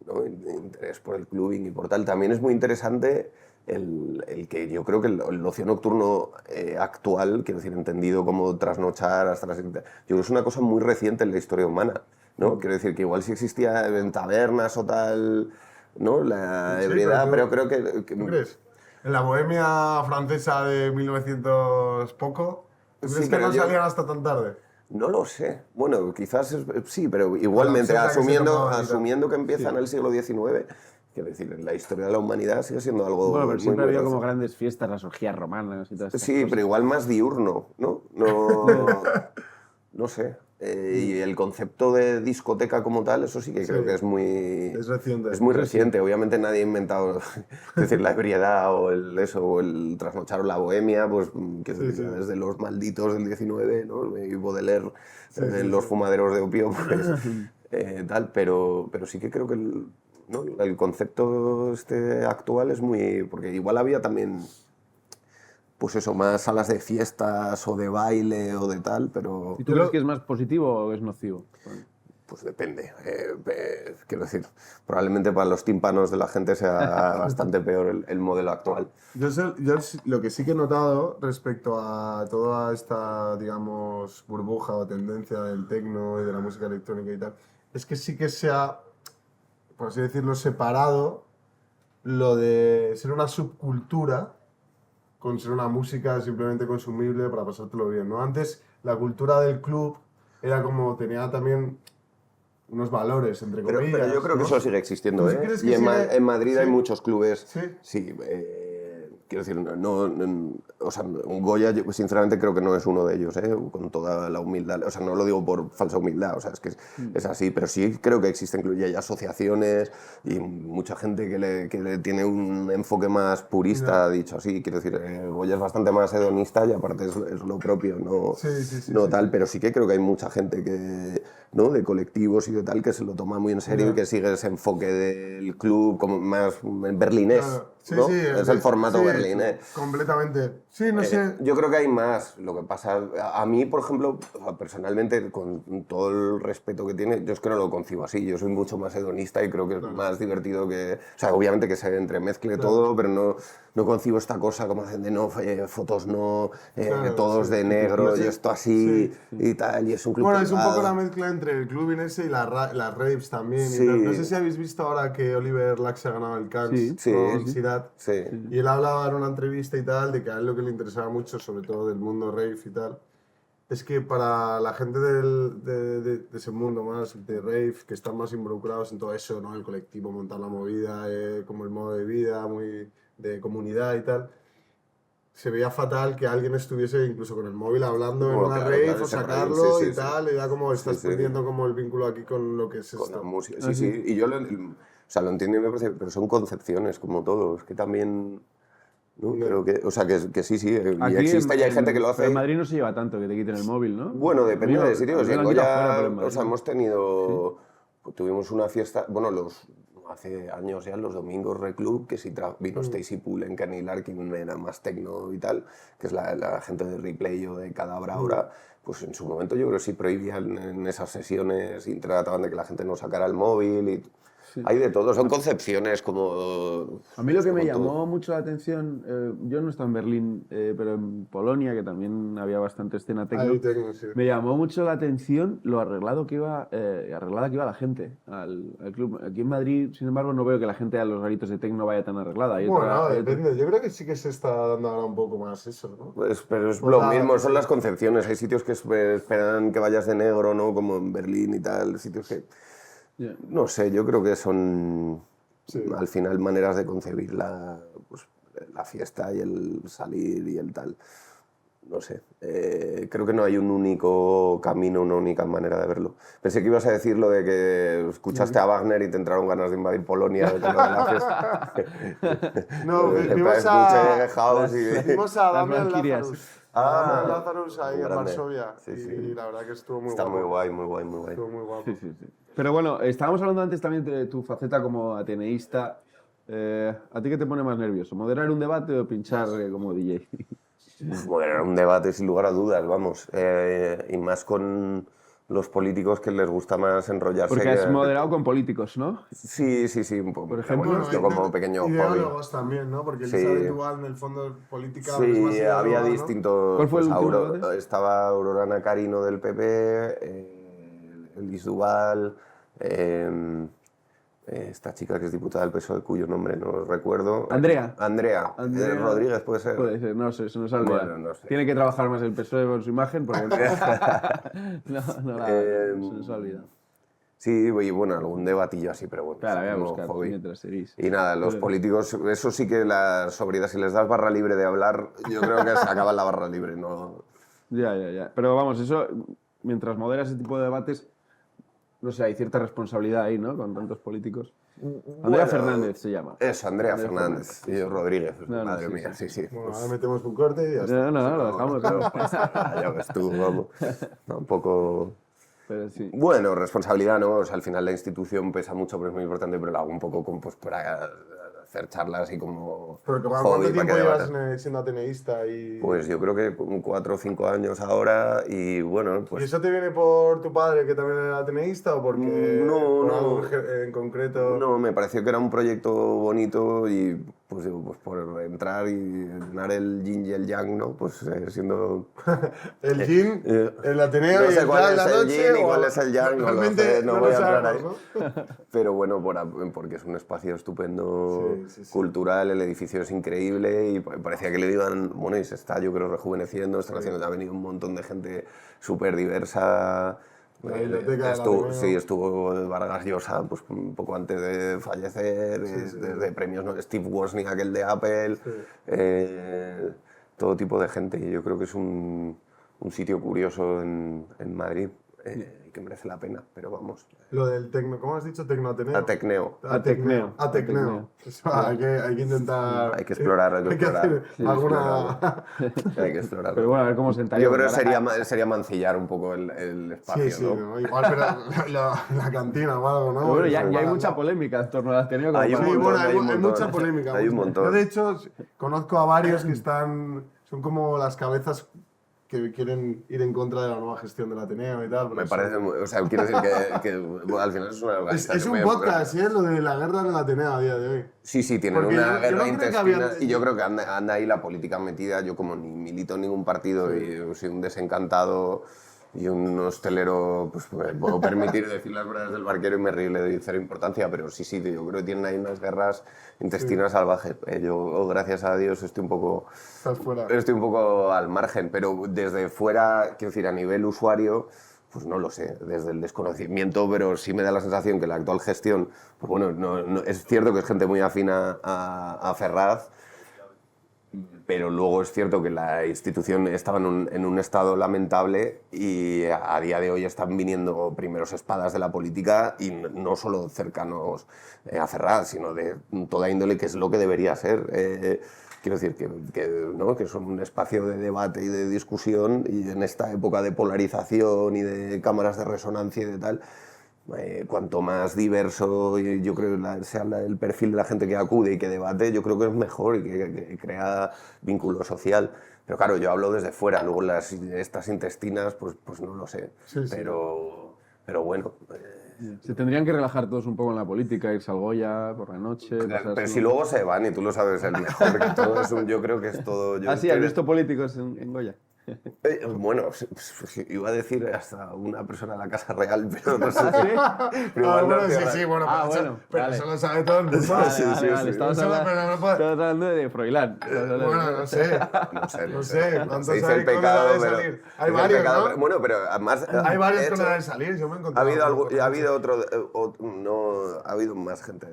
¿no?, interés por el clubbing y por tal. También es muy interesante el que yo creo que el ocio nocturno actual, quiero decir, entendido como trasnochar, yo creo que es una cosa muy reciente en la historia humana, ¿no? Quiero decir que igual si existía en tabernas o tal, ¿no?, la Sí, ebriedad, pero pero creo que ¿Tú crees? En la bohemia francesa de 1900 poco, ¿tú Sí, crees que pero no yo- salían hasta tan tarde? No lo sé. Bueno, quizás sí, pero igualmente, Bueno, sí, es la que se tomaba y tal. asumiendo que empieza en el siglo XIX, quiero decir, en la historia de la humanidad sigue siendo algo Bueno, pero muy, siempre muy había como reciente. grandes fiestas, las orgías romanas y todas estas Sí, cosas. pero igual más diurno, ¿no? No sé. Y el concepto de discoteca como tal, eso sí que creo que es muy... Es reciente. Es muy reciente. Obviamente nadie ha inventado, es decir, la ebriedad o el trasnochar o la bohemia, pues que desde los malditos del 19, ¿no? Y Baudelaire en los fumaderos de opio, pues tal. Pero sí que creo que ¿no?, el concepto actual es muy... Porque igual había también... Pues eso, más salas de fiestas o de baile o de tal, pero... ¿Y tú crees que es más positivo o es nocivo? Pues depende. Quiero decir, probablemente para los tímpanos de la gente sea bastante peor el modelo actual. Yo lo que sí que he notado respecto a toda esta, digamos, burbuja o tendencia del techno y de la música electrónica y tal, es que sí que se ha, por así decirlo, separado lo de ser una subcultura con ser una música simplemente consumible para pasártelo bien, ¿no? Antes la cultura del club era como, tenía también unos valores, entre Pero comillas. yo creo que ¿no? eso sigue existiendo, ¿Tú sí ¿eh? crees Y que en, sigue? en Madrid hay Sí. muchos clubes. Sí. Quiero decir, o sea, un Goya, yo sinceramente creo que no es uno de ellos, ¿eh? Con toda la humildad. O sea, no lo digo por falsa humildad, o sea, es que es así, pero sí creo que existen clubes, y hay asociaciones y mucha gente que le tiene un enfoque más purista, dicho así. Quiero decir, Goya es bastante más hedonista y aparte es lo propio, no, no tal, pero sí que creo que hay mucha gente que, ¿no?, de colectivos y de tal, que se lo toma muy en serio y que sigue ese enfoque del club como más berlinés, Claro. Sí, ¿no? sí, Es el formato sí, berlinés. Completamente. Sí, no sé. Yo creo que hay más. Lo que pasa, a mí, por ejemplo, personalmente, con todo el respeto que tiene, yo es que no lo concibo así. Yo soy mucho más hedonista y creo que es más divertido que... O sea, obviamente que se entremezcle todo, pero no concibo esta cosa como hacen de no, fotos no, todos de negro y esto así y tal, y es un club Bueno, es un privado. poco la mezcla entre el clubbing ese y las raves también. Sí. Y tal. No sé si habéis visto ahora que Oliver Lax ha ganado el Cannes Sí. con Sidat. Sí. Y él hablaba en una entrevista y tal de que a él lo que le interesaba mucho, sobre todo del mundo rave y tal, es que para la gente de ese mundo más de rave, que están más involucrados en todo eso, ¿no? El colectivo, montar la movida, como el modo de vida, muy de comunidad y tal, se veía fatal que alguien estuviese incluso con el móvil hablando en Bueno, una claro, rave claro, o ese sacarlo rave, sí, y sí, tal, y ya como estás sí. perdiendo como el vínculo aquí con lo que es Con esto. la música, sí. Y yo o sea, lo entiendo y me parece, pero son concepciones como todo. Es que también, ¿no? Creo que, o sea, que sí, y Aquí existe y hay gente que lo pero hace. en Madrid no se lleva tanto que te quiten el móvil, ¿no? Bueno, depende de sitios. A mí me En lo han quitado Goya, fuera, pero en o sea, Madrid. hemos tenido, pues, tuvimos una fiesta, bueno, hace años ya, los domingos Reclub, que si vino Stacy Pullen, Kenny Larkin, era más techno y tal, que es la gente de Replay o de Cadabra ahora, pues en su momento yo creo que sí prohibían en esas sesiones y trataban de que la gente no sacara el móvil y... Hay de todo, son concepciones como... A mí lo que me como todo. llamó mucho la atención, yo no estaba en Berlín, pero en Polonia, que también había bastante escena techno, Ahí tengo, sí. me llamó mucho la atención lo arreglada que iba la gente al club. Aquí en Madrid, sin embargo, no veo que la gente a los garitos de techno vaya tan arreglada. Bueno, depende. Yo creo que sí que se está dando ahora un poco más eso, ¿no? Pues, pero es Pues lo nada, mismo, son sí. las concepciones. Hay sitios que esperan que vayas de negro, ¿no? Como en Berlín y tal, sitios que... Yeah. No sé, yo creo que son Sí. al final maneras de concebir pues, la fiesta y el salir y el tal. No sé, creo que no hay un único camino, una única manera de verlo. Pensé que ibas a decir lo de que escuchaste a Wagner y te entraron ganas de invadir Polonia de la fiesta. No, Escuché House y... vimos a Las Damian Valkyrias. Lazarus. Ah, A Damian Lazarus ahí en grande. Varsovia. Sí, sí. Y la verdad que estuvo muy Está guapo. muy guay, muy guay, muy guay. Estuvo muy guapo. Sí, sí, sí. Pero bueno, estábamos hablando antes también de tu faceta como ateneísta. ¿A ti qué te pone más nervioso? ¿Moderar un debate o pinchar como DJ? Moderar un debate sin lugar a dudas, vamos. Y más con los políticos que les gusta más enrollarse. Porque has moderado con políticos, ¿no? Sí, sí, sí, un poco. Por ejemplo, Bueno, esto como pequeño hobby. Ideólogos también, ¿no? Porque Sí. Elizabeth Duval, en el fondo, política es más Sí, ideóloga, había ¿no? distintos... ¿Cuál fue el pues, último debate? estaba Aurora Nacarino del PP, Elis Duval, esta chica que es diputada del PSOE, cuyo nombre no recuerdo. Andrea. Andrea. Andrea Rodríguez, puede ser. Puede ser, no sé, se nos ha olvidado. Bueno, no sé. Tiene que trabajar más el PSOE con su imagen porque no, se nos ha olvidado. Sí, y bueno, algún debatillo así, pero bueno. Claro, voy a como buscar hobby. mientras seguís. Y nada, los Pero- políticos, eso sí que la sobriedad, si les das barra libre de hablar, yo creo que se acaba la barra libre, ¿no? Ya. Pero vamos, eso, mientras moderas ese tipo de debates, no sé, hay cierta responsabilidad ahí, ¿no? Con tantos políticos. Andrea Fernández se llama. Eso, Andrea Andrea Fernández y yo Rodríguez. No, Madre sí, mía, sí. Bueno, Pues, ahora metemos un corte y ya está. No, lo dejamos, claro. ya ves tú, vamos. No, un poco... Pero sí. Bueno, responsabilidad, ¿no? O sea, al final la institución pesa mucho, pero es muy importante, pero lo hago un poco pues, para hacer charlas y como Pero hobby, ¿cuánto para tiempo que llevas debatas. siendo ateneísta? Pues yo creo que con 4 o 5 años ahora y bueno, ¿Y pues... eso te viene por tu padre, que también era ateneísta, o porque No, por no. algo en concreto? No, me pareció que era un proyecto bonito y pues, digo, pues por entrar y llenar el yin y el yang, ¿no? Pues siendo... El yin, eh, el Ateneo no y sé el cuál yang es la el noche. yin y o- cuál es el yang, no lo realmente sé, no no voy lo a entrar sabemos, ¿no? Pero bueno, porque es un espacio estupendo, Sí. cultural, el edificio es increíble y parecía que le iban, bueno, y se está yo creo rejuveneciendo, están haciendo, ha venido un montón de gente súper diversa. La biblioteca del estuvo, Ateneo. sí, estuvo Vargas Llosa pues, un poco antes de fallecer, desde premios, ¿no? Steve Wozniak, el de Apple, todo tipo de gente. Y yo creo que es un sitio curioso en Madrid y que merece la pena, pero vamos. Lo del tecno, ¿cómo has dicho? Tecno-Ateneo. Atecneo. Atecneo. Atecneo. Eso, hay que intentar... Hay que explorar, hay que explorar. hacer Sí, alguna... Hay que explorarlo. Pero bueno, a ver cómo sentaría. Yo creo que Ahora- sería mancillar un poco el espacio, Sí, sí, ¿no? ¿no? Igual, pero la cantina o algo, ¿no? Pero bueno, ya hay Para- mucha polémica en torno al Ateneo. como Hay un para- Sí, montón, bueno, hay un hay montón. mucha polémica. Hay un mucha. montón. Yo, de hecho, conozco a varios que son como las cabezas que quieren ir en contra de la nueva gestión del Ateneo y tal. Me porque parece, o sea, quiero decir que bueno, al final es una es organización un muy podcast, ¿eh? Lo de la guerra en el Ateneo a día de hoy. Sí, sí, tienen Porque una yo no guerra creo que intestina había- y yo creo que anda ahí la política metida. Yo como ni milito en ningún partido y soy un desencantado y un hostelero, pues me puedo permitir decir las verdades del barquero y me río y le doy cero importancia, pero sí, yo creo que tienen ahí unas guerras intestinas salvajes. Yo, gracias a Dios, estoy un poco al margen, pero desde fuera, quiero decir, a nivel usuario, pues no lo sé, desde el desconocimiento, pero sí me da la sensación que la actual gestión, pues bueno, es cierto que es gente muy afina a Ferraz, pero luego es cierto que la institución estaba en un estado lamentable y a día de hoy están viniendo primeros espadas de la política y no solo cercanos a Ferraz, sino de toda índole, que es lo que debería ser. Quiero decir ¿no? que son un espacio de debate y de discusión y en esta época de polarización y de cámaras de resonancia y de tal, Cuanto más diverso yo creo sea el perfil de la gente que acude y que debate, yo creo que es mejor y que crea vínculo social. Pero claro, yo hablo desde fuera, luego estas intestinas, pues no lo sé. Sí, sí. Pero bueno. Se tendrían que relajar todos un poco en la política, irse al Goya por la noche. Pero si luego se van, y tú lo sabes el mejor, que todo es yo creo que es todo... Ah, sí, ¿has visto políticos en Goya? Bueno, iba a decir hasta una persona de la Casa Real, pero no sé. Pero igual bueno, no sí, cierra. sí, bueno, Ah, pero, bueno, pero vale. eso lo sabe todo el mundo. Vale. Estamos Eso, pero no puede- hablando de Froilán. Bueno, no sé. No sé. sé. ¿Cuántos Se dice hay el con pecado, edad de pero... salir? se Hay dice el varios, pecado, ¿no? pero- bueno, pero además... Hay varios de con hecho, edad de salir, yo me he Ha encontrado. habido ha habido más gente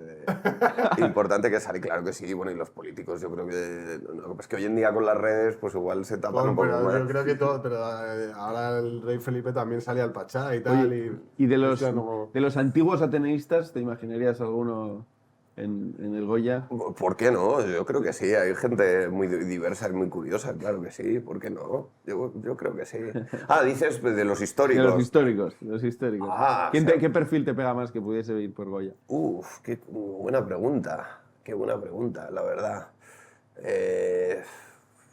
importante que salir, claro que sí, bueno, y los políticos, yo creo que... Es que hoy en día con las redes, pues igual se tapan un poco Pero más. yo creo que todo, pero ahora el rey Felipe también salía al Pachá y tal. Y de los, o sea, como- de los antiguos ateneístas, ¿te imaginarías alguno en el Goya? ¿Por qué no? Yo creo que sí, hay gente muy diversa y muy curiosa, claro que sí, ¿por qué no? Yo creo que sí. Ah, dices de los históricos. De los históricos. Ah, o sea- ¿Qué perfil te pega más que pudiese ir por Goya? Uf, qué buena pregunta, la verdad.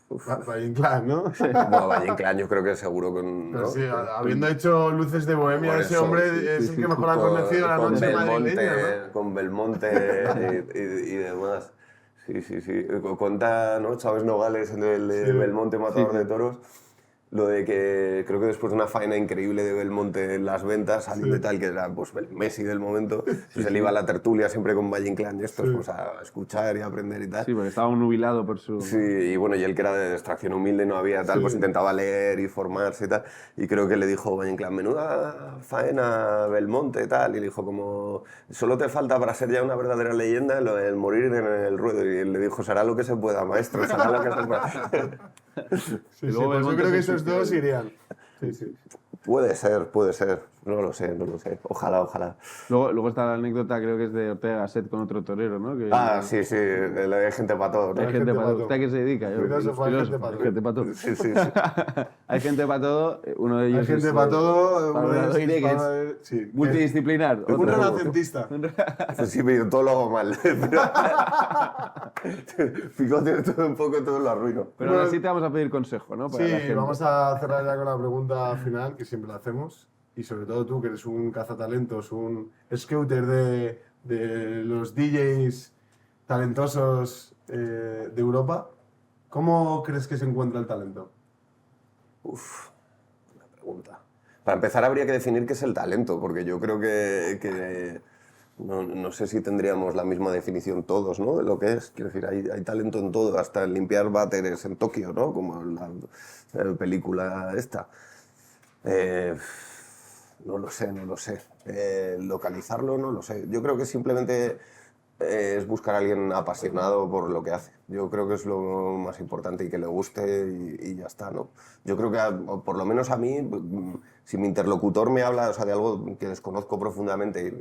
Valle Inclán, ¿no? Bueno, Valle Inclán yo creo que seguro con... Pero ¿no? sí, habiendo hecho Luces de Bohemia, Por ese eso, hombre sí, es el que mejor ha conocido la con noche Belmonte, madrileña, ¿no? con Belmonte y demás. Sí. Cuenta, ¿no? Chávez Nogales en el de Belmonte, Matador de Toros. Lo de que creo que después de una faena increíble de Belmonte en las ventas, alguien de tal que era pues, el Messi del momento, pues él iba a la tertulia siempre con Valle Inclán y estos pues, a escuchar y a aprender y tal. Sí, porque estaba un nubilado por su... Sí, y bueno, y él que era de extracción humilde, no había tal, pues intentaba leer y formarse y tal. Y creo que le dijo Valle Inclán, menuda faena Belmonte y tal. Y le dijo como, solo te falta para ser ya una verdadera leyenda el morir en el ruedo. Y él le dijo, será lo que se pueda, maestro, será lo que se pueda. Sí, luego pues yo Belmonte creo que se esos dos irían. Sí. Puede ser. No lo sé. Ojalá. Luego está la anécdota, creo que es de Ortega Gasset con otro torero, ¿no? Que, Ah, sí, hay gente para todo, ¿no? Hay gente para todo. todo. ¿Usted a qué se dedica? Yo, Filósofo, hay gente para todo. gente para todo. Sí. Hay gente para todo. Uno de ellos Hay gente es, para todo. Pablo uno de Ladoire, esos que para- es sí. multidisciplinar. Un Otro. renacentista. Pues sí, pero todo lo hago mal. Fíjate, todo un poco, todo lo arruino. Pero aún así te vamos a pedir consejo, ¿no? Para la Sí, gente. vamos a cerrar ya con la pregunta final, que siempre la hacemos. Y sobre todo tú, que eres un cazatalentos, un scouter de los DJs talentosos de Europa, ¿cómo crees que se encuentra el talento? Buena pregunta. Para empezar, habría que definir qué es el talento, porque yo creo que no sé si tendríamos la misma definición todos, ¿no? De lo que es. Quiero decir, hay talento en todo, hasta en limpiar váteres en Tokio, ¿no? Como la película esta. No lo sé. Localizarlo, no lo sé. Yo creo que simplemente es buscar a alguien apasionado por lo que hace. Yo creo que es lo más importante y que le guste y ya está, ¿no? Yo creo que, por lo menos a mí, si mi interlocutor me habla, o sea, de algo que desconozco profundamente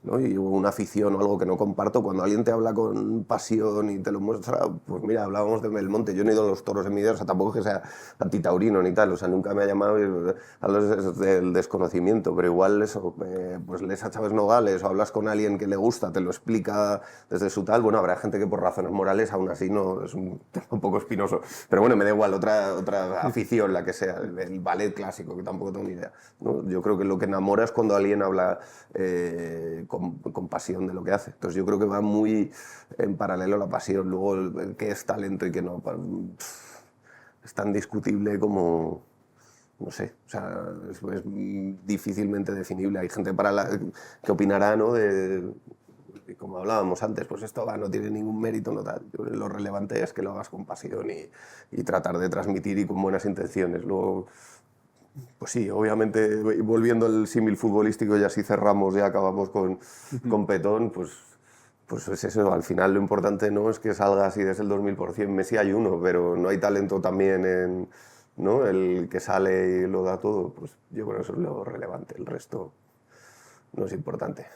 ¿no? Y una afición o algo que no comparto, cuando alguien te habla con pasión y te lo muestra, pues mira, hablábamos de Belmonte, yo no he ido a los toros en mi vida, o sea, tampoco que sea antitaurino ni tal, o sea, nunca me ha llamado hablas del desconocimiento, pero igual eso, pues lees a Chávez Nogales o hablas con alguien que le gusta, te lo explica desde su tal, bueno, habrá gente que por razones morales aún así no es un tema un poco espinoso, pero bueno, me da igual, otra afición, la que sea, el ballet clásico, que tampoco tengo ni idea, ¿no? Yo creo que lo que enamora es cuando alguien habla con pasión de lo que hace. Entonces yo creo que va muy en paralelo la pasión. Luego qué es talento y qué no. Es tan discutible como... No sé, o sea, es difícilmente definible. Hay gente que opinará, ¿no? Como hablábamos antes, pues esto no tiene ningún mérito, no tal. Lo relevante es que lo hagas con pasión y tratar de transmitir y con buenas intenciones. Luego... Pues sí, obviamente, volviendo al símil futbolístico y así cerramos y acabamos con Petón, pues es eso, al final lo importante no es que salgas y des el 2000%, Messi hay uno, pero no hay talento también ¿no? El que sale y lo da todo, pues yo creo que eso es lo relevante, el resto no es importante.